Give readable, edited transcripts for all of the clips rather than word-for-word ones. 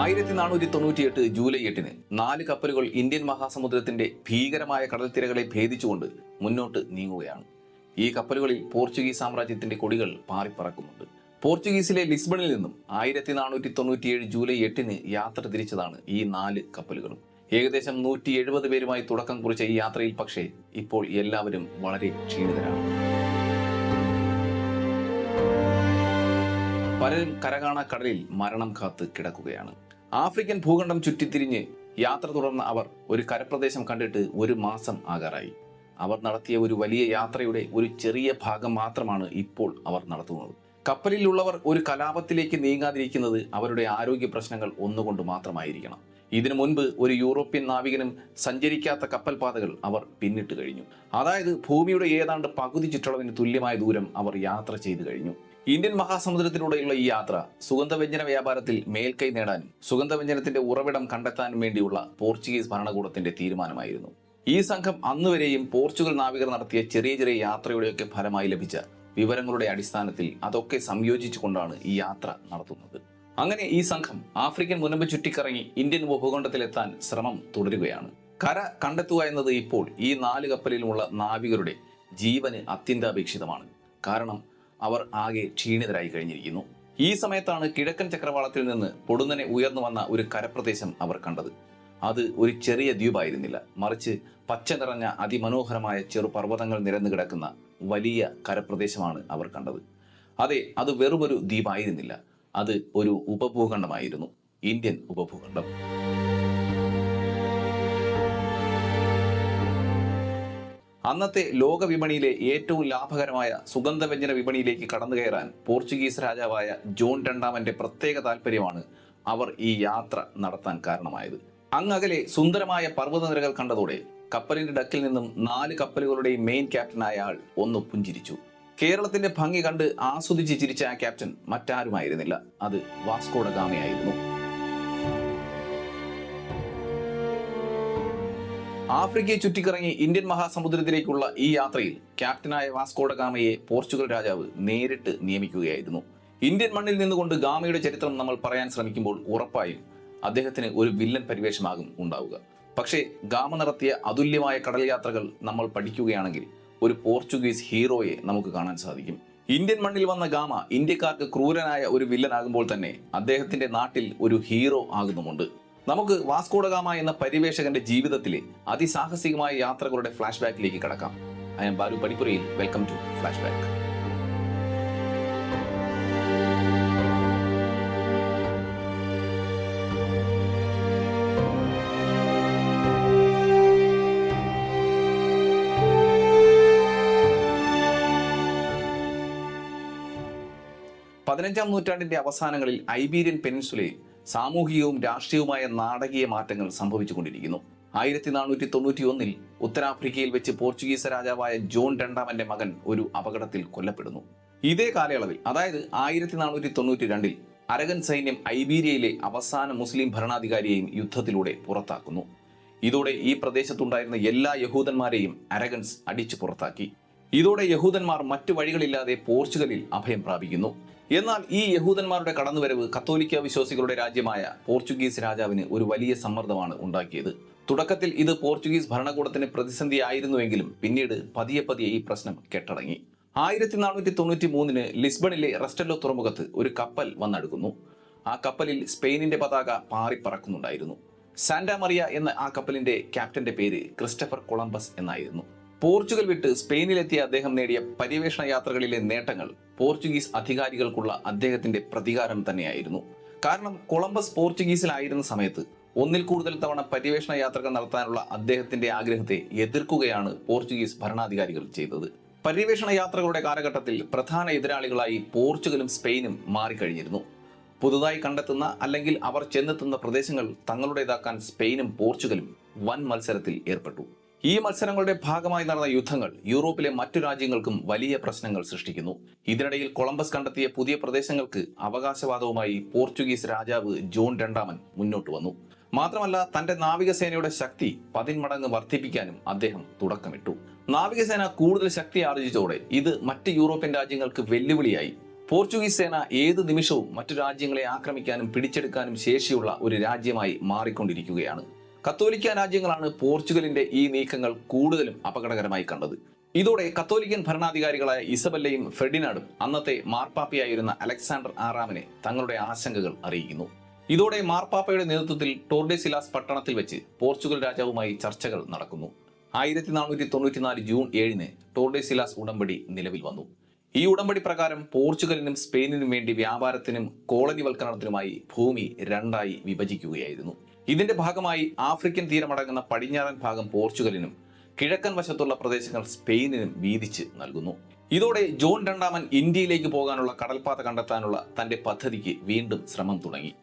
1498 July 8-ന് 4 കപ്പലുകൾ Indian മഹാസമുദ്രത്തിന്റെ ഭീകരമായ കടൽത്തിരകളെ ഭേദിച്ചുകൊണ്ട് മുന്നോട്ട് നീങ്ങുകയാണ്. ഈ കപ്പലുകളിൽ പോർച്ചുഗീസ് സാമ്രാജ്യത്തിന്റെ കൊടികൾ പാറിപ്പറക്കുന്നുണ്ട്. പോർച്ചുഗീസിലെ ലിസ്ബണിൽ നിന്നും 1497 ജൂലൈ 8-ന് യാത്ര തിരിച്ചതാണ് ഈ 4 കപ്പലുകളും. ഏകദേശം 170 പേരുമായി തുടക്കം കുറിച്ച ഈ യാത്രയിൽ പക്ഷേ ഇപ്പോൾ എല്ലാവരും വളരെ ക്ഷീണിതരാണ്. പലരും കരകാണ കടലിൽ മരണം കാത്ത് കിടക്കുകയാണ്. ആഫ്രിക്കൻ ഭൂഖണ്ഡം ചുറ്റിത്തിരിഞ്ഞ് യാത്ര തുടർന്ന അവർ ഒരു കരപ്രദേശം കണ്ടിട്ട് 1 മാസം ആകാറായി. അവർ നടത്തിയ ഒരു വലിയ യാത്രയുടെ ഒരു ചെറിയ ഭാഗം മാത്രമാണ് ഇപ്പോൾ അവർ നടത്തുന്നത്. കപ്പലിലുള്ളവർ ഒരു കലാപത്തിലേക്ക് നീങ്ങാതിരിക്കുന്നത് അവരുടെ ആരോഗ്യ പ്രശ്നങ്ങൾ ഒന്നുകൊണ്ട് മാത്രമായിരിക്കണം. ഇതിനു മുൻപ് ഒരു യൂറോപ്യൻ നാവികനും സഞ്ചരിക്കാത്ത കപ്പൽ പാതകൾ അവർ പിന്നിട്ട് കഴിഞ്ഞു. അതായത് ഭൂമിയുടെ ഏതാണ്ട് പകുതി ചുറ്റളവിന് തുല്യമായ ദൂരം അവർ യാത്ര ചെയ്തു കഴിഞ്ഞു. ഇന്ത്യൻ മഹാസമുദ്രത്തിലൂടെയുള്ള ഈ യാത്ര സുഗന്ധവ്യഞ്ജന വ്യാപാരത്തിൽ മേൽക്കൈ നേടാനും സുഗന്ധവ്യഞ്ജനത്തിന്റെ ഉറവിടം കണ്ടെത്താനും വേണ്ടിയുള്ള പോർച്ചുഗീസ് ഭരണകൂടത്തിന്റെ തീരുമാനമായിരുന്നു. ഈ സംഘം അന്നുവരെയും പോർച്ചുഗൽ നാവികർ നടത്തിയ ചെറിയ ചെറിയ യാത്രയുടെയൊക്കെ ഫലമായി ലഭിച്ച വിവരങ്ങളുടെ അടിസ്ഥാനത്തിൽ അതൊക്കെ സംയോജിച്ചുകൊണ്ടാണ് ഈ യാത്ര നടത്തുന്നത്. അങ്ങനെ ഈ സംഘം ആഫ്രിക്കൻ മുനമ്പ് ചുറ്റിക്കറങ്ങി ഇന്ത്യൻ ഉപഭൂഖണ്ഡത്തിലെത്താൻ ശ്രമം തുടരുകയാണ്. കര കണ്ടെത്തുക എന്നത് ഇപ്പോൾ ഈ 4 കപ്പലിലുമുള്ള നാവികരുടെ ജീവന് അത്യന്താപേക്ഷിതമാണ്. കാരണം അവർ ആകെ ക്ഷീണിതരായി കഴിഞ്ഞിരിക്കുന്നു. ഈ സമയത്താണ് കിഴക്കൻ ചക്രവാളത്തിൽ നിന്ന് പൊടുന്നനെ ഉയർന്നു വന്ന ഒരു കരപ്രദേശം അവർ കണ്ടത്. അത് ഒരു ചെറിയ ദ്വീപായിരുന്നില്ല, മറിച്ച് പച്ച നിറഞ്ഞ അതിമനോഹരമായ ചെറുപർവ്വതങ്ങൾ നിരന്നു കിടക്കുന്ന വലിയ കരപ്രദേശമാണ് അവർ കണ്ടത്. അതെ, അത് വെറുമൊരു ദ്വീപായിരുന്നില്ല, അത് ഒരു ഉപഭൂഖണ്ഡമായിരുന്നു, ഇന്ത്യൻ ഉപഭൂഖണ്ഡം. അന്നത്തെ ലോക വിപണിയിലെ ഏറ്റവും ലാഭകരമായ സുഗന്ധവ്യഞ്ജന വിപണിയിലേക്ക് കടന്നു കയറാൻ പോർച്ചുഗീസ് രാജാവായ ജോൺ രണ്ടാമന്റെ പ്രത്യേക താല്പര്യമാണ് അവർ ഈ യാത്ര നടത്താൻ കാരണമായത്. അങ്ങകലെ സുന്ദരമായ പർവ്വതനിരകൾ കണ്ടതോടെ കപ്പലിന്റെ ഡക്കിൽ നിന്നും 4 കപ്പലുകളുടെയും മെയിൻ ക്യാപ്റ്റനായ ആൾ ഒന്ന് പുഞ്ചിരിച്ചു. കേരളത്തിന്റെ ഭംഗി കണ്ട് ആസ്വദിച്ച് ചിരിച്ച ആ ക്യാപ്റ്റൻ മറ്റാരുമായിരുന്നില്ല, അത് വാസ്കോ ഡ ഗാമയായിരുന്നു. ആഫ്രിക്കയെ ചുറ്റിക്കറങ്ങി ഇന്ത്യൻ മഹാസമുദ്രത്തിലേക്കുള്ള ഈ യാത്രയിൽ ക്യാപ്റ്റനായ വാസ്കോ ഡ ഗാമയെ പോർച്ചുഗൽ രാജാവ് നേരിട്ട് നിയമിക്കുകയായിരുന്നു. ഇന്ത്യൻ മണ്ണിൽ നിന്നുകൊണ്ട് ഗാമയുടെ ചരിത്രം നമ്മൾ പറയാൻ ശ്രമിക്കുമ്പോൾ ഉറപ്പായും അദ്ദേഹത്തിന് ഒരു വില്ലൻ പരിവേഷമാകും ഉണ്ടാവുക. പക്ഷേ ഗാമ നടത്തിയ അതുല്യമായ കടൽ യാത്രകൾ നമ്മൾ പഠിക്കുകയാണെങ്കിൽ ഒരു പോർച്ചുഗീസ് ഹീറോയെ നമുക്ക് കാണാൻ സാധിക്കും. ഇന്ത്യൻ മണ്ണിൽ വന്ന ഗാമ ഇന്ത്യക്കാർക്ക് ക്രൂരനായ ഒരു വില്ലനാകുമ്പോൾ തന്നെ അദ്ദേഹത്തിന്റെ നാട്ടിൽ ഒരു ഹീറോ ആകുന്നുമുണ്ട്. നമുക്ക് വാസ്കോ ഡ ഗാമ എന്ന പരിവേഷകന്റെ ജീവിതത്തിലെ അതിസാഹസികമായ യാത്രകളുടെ ഫ്ലാഷ് ബാക്കിലേക്ക് കടക്കാം. ഐ എം ബാലു പടിപ്പുരയിൽ. Welcome to flash back. പതിനഞ്ചാം നൂറ്റാണ്ടിന്റെ അവസാനങ്ങളിൽ ഐബീരിയൻ പെനിൻസുലയിൽ സാമൂഹികവും രാഷ്ട്രീയവുമായ നാടകീയ മാറ്റങ്ങൾ സംഭവിച്ചുകൊണ്ടിരിക്കുന്നു. 1491 ഉത്തരാഫ്രിക്കയിൽ വെച്ച് പോർച്ചുഗീസ് രാജാവായ ജോൺ രണ്ടാമന്റെ മകൻ ഒരു അപകടത്തിൽ കൊല്ലപ്പെടുന്നു. ഇതേ കാലയളവിൽ, അതായത് 1492 അരഗൻ സൈന്യം ഐബീരിയയിലെ അവസാന മുസ്ലിം ഭരണാധികാരിയെയും യുദ്ധത്തിലൂടെ പുറത്താക്കുന്നു. ഇതോടെ ഈ പ്രദേശത്തുണ്ടായിരുന്ന എല്ലാ യഹൂദന്മാരെയും അരഗൻസ് അടിച്ചു പുറത്താക്കി. ഇതോടെ യഹൂദന്മാർ മറ്റു വഴികളില്ലാതെ പോർച്ചുഗലിൽ അഭയം പ്രാപിക്കുന്നു. എന്നാൽ ഈ യഹൂദന്മാരുടെ കടന്നുവരവ് കത്തോലിക്ക വിശ്വാസികളുടെ രാജ്യമായ പോർച്ചുഗീസ് രാജാവിന് ഒരു വലിയ സമ്മർദ്ദമാണ് ഉണ്ടാക്കിയത്. തുടക്കത്തിൽ ഇത് പോർച്ചുഗീസ് ഭരണകൂടത്തിന് പ്രതിസന്ധി ആയിരുന്നുവെങ്കിലും പിന്നീട് പതിയെ ഈ പ്രശ്നം കെട്ടടങ്ങി. 1493 ലിസ്ബണിലെ റെസ്റ്റല്ലോ തുറമുഖത്ത് ഒരു കപ്പൽ വന്നടുക്കുന്നു. ആ കപ്പലിൽ സ്പെയിനിന്റെ പതാക പാറിപ്പറക്കുന്നുണ്ടായിരുന്നു. സാന്റാ മറിയ എന്ന ആ കപ്പലിന്റെ ക്യാപ്റ്റന്റെ പേര് ക്രിസ്റ്റഫർ കൊളംബസ് എന്നായിരുന്നു. പോർച്ചുഗൽ വിട്ട് സ്പെയിനിലെത്തിയ അദ്ദേഹം നേടിയ പര്യവേഷണ യാത്രകളിലെ നേട്ടങ്ങൾ പോർച്ചുഗീസ് അധികാരികൾക്കുള്ള അദ്ദേഹത്തിന്റെ പ്രതികാരം തന്നെയായിരുന്നു. കാരണം കൊളംബസ് പോർച്ചുഗീസിലായിരുന്ന സമയത്ത് 1-ൽ കൂടുതൽ തവണ പര്യവേഷണ യാത്രകൾ നടത്താനുള്ള അദ്ദേഹത്തിന്റെ ആഗ്രഹത്തെ എതിർക്കുകയാണ് പോർച്ചുഗീസ് ഭരണാധികാരികൾ ചെയ്തത്. പര്യവേഷണ യാത്രകളുടെ കാലഘട്ടത്തിൽ പ്രധാന എതിരാളികളായി പോർച്ചുഗലും സ്പെയിനും മാറിക്കഴിഞ്ഞിരുന്നു. പുതുതായി കണ്ടെത്തുന്ന അല്ലെങ്കിൽ അവർ ചെന്നെത്തുന്ന പ്രദേശങ്ങൾ തങ്ങളുടേതാക്കാൻ സ്പെയിനും പോർച്ചുഗലും വൻ മത്സരത്തിൽ ഏർപ്പെട്ടു. ഈ മത്സരങ്ങളുടെ ഭാഗമായി നടന്ന യുദ്ധങ്ങൾ യൂറോപ്പിലെ മറ്റു രാജ്യങ്ങൾക്കും വലിയ പ്രശ്നങ്ങൾ സൃഷ്ടിക്കുന്നു. ഇതിനിടയിൽ കൊളംബസ് കണ്ടെത്തിയ പുതിയ പ്രദേശങ്ങൾക്ക് അവകാശവാദവുമായി പോർച്ചുഗീസ് രാജാവ് ജോൺ രണ്ടാമൻ മുന്നോട്ട് വന്നു. മാത്രമല്ല, തന്റെ നാവികസേനയുടെ ശക്തി 10 മടങ്ങ് വർദ്ധിപ്പിക്കാനും അദ്ദേഹം തുടക്കമിട്ടു. നാവികസേന കൂടുതൽ ശക്തി ആർജിച്ചതോടെ ഇത് മറ്റ് യൂറോപ്യൻ രാജ്യങ്ങൾക്ക് വെല്ലുവിളിയായി. പോർച്ചുഗീസ് സേന ഏത് നിമിഷവും മറ്റു രാജ്യങ്ങളെ ആക്രമിക്കാനും പിടിച്ചെടുക്കാനും ശേഷിയുള്ള ഒരു രാജ്യമായി മാറിക്കൊണ്ടിരിക്കുകയാണ്. കത്തോലിക്ക രാജ്യങ്ങളാണ് പോർച്ചുഗലിന്റെ ഈ നീക്കങ്ങൾ കൂടുതലും അപകടകരമായി കണ്ടത്. ഇതോടെ കത്തോലിക്കൻ ഭരണാധികാരികളായ ഇസബല്ലയും ഫെർഡിനാണ്ടും അന്നത്തെ മാർപ്പാപ്പയായിരുന്ന അലക്സാണ്ടർ ആറാമനെ തങ്ങളുടെ ആശങ്കകൾ അറിയിക്കുന്നു. ഇതോടെ മാർപ്പാപ്പയുടെ നേതൃത്വത്തിൽ ടോർഡെസിലാസ് പട്ടണത്തിൽ വെച്ച് പോർച്ചുഗൽ രാജാവുമായി ചർച്ചകൾ നടക്കുന്നു. 1494 ജൂൺ 7 ടോർഡെസിലാസ് ഉടമ്പടി നിലവിൽ വന്നു. ഈ ഉടമ്പടി പ്രകാരം പോർച്ചുഗലിനും സ്പെയിനിനും വേണ്ടി വ്യാപാരത്തിനും കോളനിവൽക്കരണത്തിനുമായി ഭൂമി രണ്ടായി വിഭജിക്കുകയായിരുന്നു. ഇതിന്റെ ഭാഗമായി ആഫ്രിക്കൻ തീരമടങ്ങുന്ന പടിഞ്ഞാറൻ ഭാഗം പോർച്ചുഗലിനും കിഴക്കൻ വശത്തുള്ള പ്രദേശങ്ങൾ സ്പെയിനിനും വീതിച്ച് നൽകുന്നു. ഇതോടെ ജോൺ രണ്ടാമൻ ഇന്ത്യയിലേക്ക് പോകാനുള്ള കടൽപാത കണ്ടെത്താനുള്ള തന്റെ പദ്ധതിക്ക് വീണ്ടും ശ്രമം തുടങ്ങി.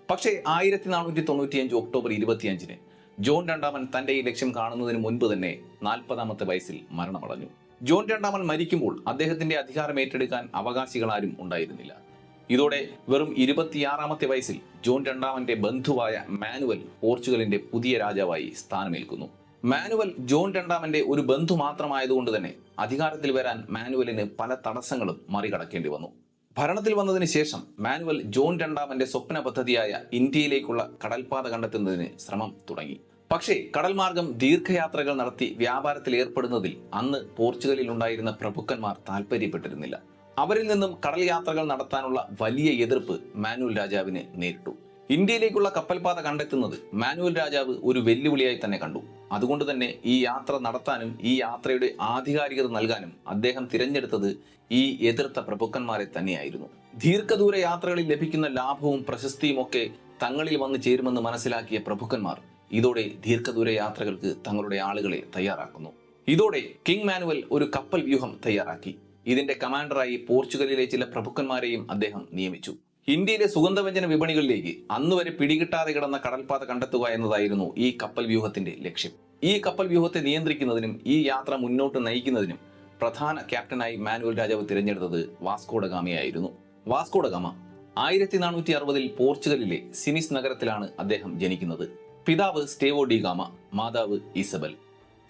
പക്ഷേ 1495 ഒക്ടോബർ 25 ജോൺ രണ്ടാമൻ തന്റെ ഈ ലക്ഷ്യം കാണുന്നതിന് മുൻപ് തന്നെ 40-ാമത്തെ വയസ്സിൽ മരണമടഞ്ഞു. ജോൺ രണ്ടാമൻ മരിക്കുമ്പോൾ അദ്ദേഹത്തിന്റെ അധികാരം ഏറ്റെടുക്കാൻ അവകാശികളാരും ഉണ്ടായിരുന്നില്ല. ഇതോടെ വെറും 26-ാമത്തെ വയസ്സിൽ ജോൺ രണ്ടാമന്റെ ബന്ധുവായ മാനുവൽ പോർച്ചുഗലിന്റെ പുതിയ രാജാവായി സ്ഥാനമേൽക്കുന്നു. മാനുവൽ ജോൺ രണ്ടാമന്റെ ഒരു ബന്ധു മാത്രമായതുകൊണ്ട് തന്നെ അധികാരത്തിൽ വരാൻ മാനുവലിന് പല തടസ്സങ്ങളും മറികടക്കേണ്ടി വന്നു. ഭരണത്തിൽ വന്നതിന് ശേഷം മാനുവൽ ജോൺ രണ്ടാമന്റെ സ്വപ്ന പദ്ധതിയായ ഇന്ത്യയിലേക്കുള്ള കടൽപാത കണ്ടെത്തുന്നതിന് ശ്രമം തുടങ്ങി. പക്ഷേ കടൽ മാർഗം ദീർഘയാത്രകൾ നടത്തി വ്യാപാരത്തിൽ ഏർപ്പെടുന്നതിൽ അന്ന് പോർച്ചുഗലിൽ ഉണ്ടായിരുന്ന പ്രഭുക്കന്മാർ താല്പര്യപ്പെട്ടിരുന്നില്ല. അവരിൽ നിന്നും കടൽ യാത്രകൾ നടത്താനുള്ള വലിയ എതിർപ്പ് മാനുവൽ രാജാവിന് നേരിട്ടു. ഇന്ത്യയിലേക്കുള്ള കപ്പൽപാത കണ്ടെത്തുന്നത് മാനുവൽ രാജാവ് ഒരു വെല്ലുവിളിയായി തന്നെ കണ്ടു. അതുകൊണ്ട് തന്നെ ഈ യാത്ര നടത്താനും ഈ യാത്രയുടെ ആധികാരികത നൽകാനും അദ്ദേഹം തിരഞ്ഞെടുത്തത് ഈ എതിർത്ത പ്രഭുക്കന്മാരെ തന്നെയായിരുന്നു. ദീർഘദൂര യാത്രകളിൽ ലഭിക്കുന്ന ലാഭവും പ്രശസ്തിയും ഒക്കെ തങ്ങളിൽ വന്നു ചേരുമെന്ന് മനസ്സിലാക്കിയ പ്രഭുക്കന്മാർ ഇതോടെ ദീർഘദൂര യാത്രകൾക്ക് തങ്ങളുടെ ആളുകളെ തയ്യാറാക്കുന്നു. ഇതോടെ കിങ് മാനുവൽ ഒരു കപ്പൽ വ്യൂഹം തയ്യാറാക്കി. ഇതിന്റെ കമാൻഡറായി പോർച്ചുഗലിലെ ചില പ്രഭുക്കന്മാരെയും അദ്ദേഹം നിയമിച്ചു. ഇന്ത്യയിലെ സുഗന്ധവ്യഞ്ജന വിപണികളിലേക്ക് അന്നുവരെ പിടികിട്ടാതെ കിടന്ന കടൽപാത കണ്ടെത്തുക എന്നതായിരുന്നു ഈ കപ്പൽ വ്യൂഹത്തിന്റെ ലക്ഷ്യം. ഈ കപ്പൽ വ്യൂഹത്തെ നിയന്ത്രിക്കുന്നതിനും ഈ യാത്ര മുന്നോട്ട് നയിക്കുന്നതിനും പ്രധാന ക്യാപ്റ്റനായി മാനുവൽ രാജാവ് തിരഞ്ഞെടുത്തത് വാസ്കോ ഡ ഗാമയായിരുന്നു. വാസ്കോ ഡ ഗാമ 1460 പോർച്ചുഗലിലെ സിനിസ് നഗരത്തിലാണ് അദ്ദേഹം ജനിക്കുന്നത്. പിതാവ് സ്റ്റേവോ ഡി ഗാമ, മാതാവ് ഇസബൽ.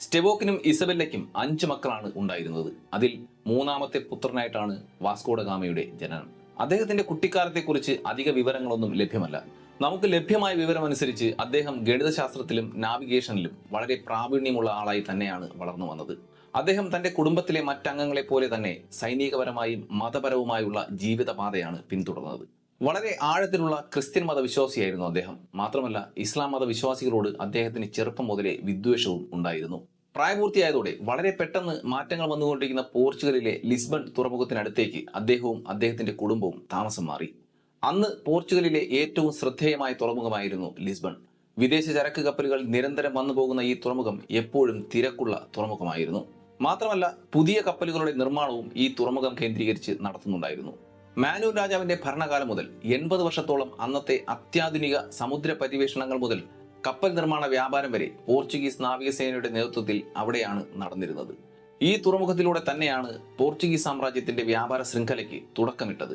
സ്റ്റെവോക്കിനും ഇസബെല്ലയ്ക്കും 5 മക്കളാണ് ഉണ്ടായിരുന്നത്. അതിൽ 3-ാമത്തെ പുത്രനായിട്ടാണ് വാസ്കോ ഡ ഗാമയുടെ ജനനം. അദ്ദേഹത്തിന്റെ കുട്ടിക്കാലത്തെക്കുറിച്ച് അധിക വിവരങ്ങളൊന്നും ലഭ്യമല്ല. നമുക്ക് ലഭ്യമായ വിവരമനുസരിച്ച് അദ്ദേഹം ഗണിതശാസ്ത്രത്തിലും നാവിഗേഷനിലും വളരെ പ്രാവീണ്യമുള്ള ആളായി തന്നെയാണ് വളർന്നു വന്നത്. അദ്ദേഹം തന്റെ കുടുംബത്തിലെ മറ്റംഗങ്ങളെ പോലെ തന്നെ സൈനികപരമായും മതപരവുമായുള്ള ജീവിതപാതയാണ് പിന്തുടർന്നത്. വളരെ ആഴത്തിലുള്ള ക്രിസ്ത്യൻ മതവിശ്വാസിയായിരുന്നു അദ്ദേഹം. മാത്രമല്ല ഇസ്ലാം മതവിശ്വാസികളോട് അദ്ദേഹത്തിന് ചെറുപ്പം മുതലേ വിദ്വേഷവും ഉണ്ടായിരുന്നു. പ്രായപൂർത്തിയായതോടെ വളരെ പെട്ടെന്ന് മാറ്റങ്ങൾ വന്നുകൊണ്ടിരിക്കുന്ന പോർച്ചുഗലിലെ ലിസ്ബൺ തുറമുഖത്തിനടുത്തേക്ക് അദ്ദേഹവും അദ്ദേഹത്തിന്റെ കുടുംബവും താമസം മാറി. അന്ന് പോർച്ചുഗലിലെ ഏറ്റവും ശ്രദ്ധേയമായ തുറമുഖമായിരുന്നു ലിസ്ബൺ. വിദേശ ചരക്ക് കപ്പലുകൾ നിരന്തരം വന്നുപോകുന്ന ഈ തുറമുഖം എപ്പോഴും തിരക്കുള്ള തുറമുഖമായിരുന്നു. മാത്രമല്ല പുതിയ കപ്പലുകളുടെ നിർമ്മാണവും ഈ തുറമുഖം കേന്ദ്രീകരിച്ച് നടത്തുന്നുണ്ടായിരുന്നു. മാനുവൽ രാജാവിന്റെ ഭരണകാലം മുതൽ 80 വർഷത്തോളം അന്നത്തെ അത്യാധുനിക സമുദ്ര പര്യവേഷണങ്ങൾ മുതൽ കപ്പൽ നിർമ്മാണ വ്യാപാരം വരെ പോർച്ചുഗീസ് നാവികസേനയുടെ നേതൃത്വത്തിൽ അവിടെയാണ് നടന്നിരുന്നത്. ഈ തുറമുഖത്തിലൂടെ തന്നെയാണ് പോർച്ചുഗീസ് സാമ്രാജ്യത്തിന്റെ വ്യാപാര ശൃംഖലയ്ക്ക് തുടക്കമിട്ടത്.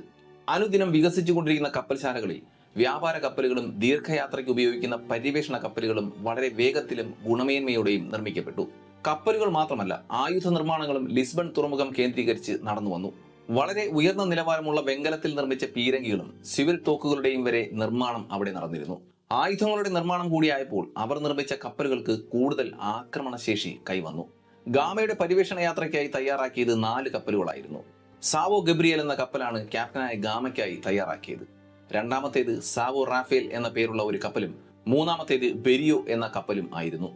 അനുദിനം വികസിച്ചുകൊണ്ടിരിക്കുന്ന കപ്പൽശാലകളിൽ വ്യാപാര കപ്പലുകളും ദീർഘയാത്രയ്ക്ക് ഉപയോഗിക്കുന്ന പര്യവേഷണ കപ്പലുകളും വളരെ വേഗത്തിലും ഗുണമേന്മയോടെയും നിർമ്മിക്കപ്പെട്ടു. കപ്പലുകൾ മാത്രമല്ല ആയുധ നിർമ്മാണങ്ങളും ലിസ്ബൺ തുറമുഖം കേന്ദ്രീകരിച്ച് നടന്നു വന്നു. വളരെ ഉയർന്ന നിലവാരമുള്ള വെങ്കലത്തിൽ നിർമ്മിച്ച പീരങ്കികളും സിവിൽ തോക്കുകളുടെയും വരെ നിർമ്മാണം അവിടെ നടന്നിരുന്നു. ആയുധങ്ങളുടെ നിർമ്മാണം കൂടിയായപ്പോൾ അവർ നിർമ്മിച്ച കപ്പലുകൾക്ക് കൂടുതൽ ആക്രമണശേഷി കൈവന്നു. ഗാമയുടെ പര്യവേഷണ യാത്രയ്ക്കായി തയ്യാറാക്കിയത് 4 കപ്പലുകളായിരുന്നു. സാവോ ഗബ്രിയേൽ എന്ന കപ്പലാണ് ക്യാപ്റ്റനായ ഗാമയ്ക്കായി തയ്യാറാക്കിയത്. രണ്ടാമത്തേത് സാവോ റാഫേൽ എന്ന പേരുള്ള ഒരു കപ്പലും 3-ാമത്തേത് ബെരിയോ എന്ന കപ്പലും ആയിരുന്നു.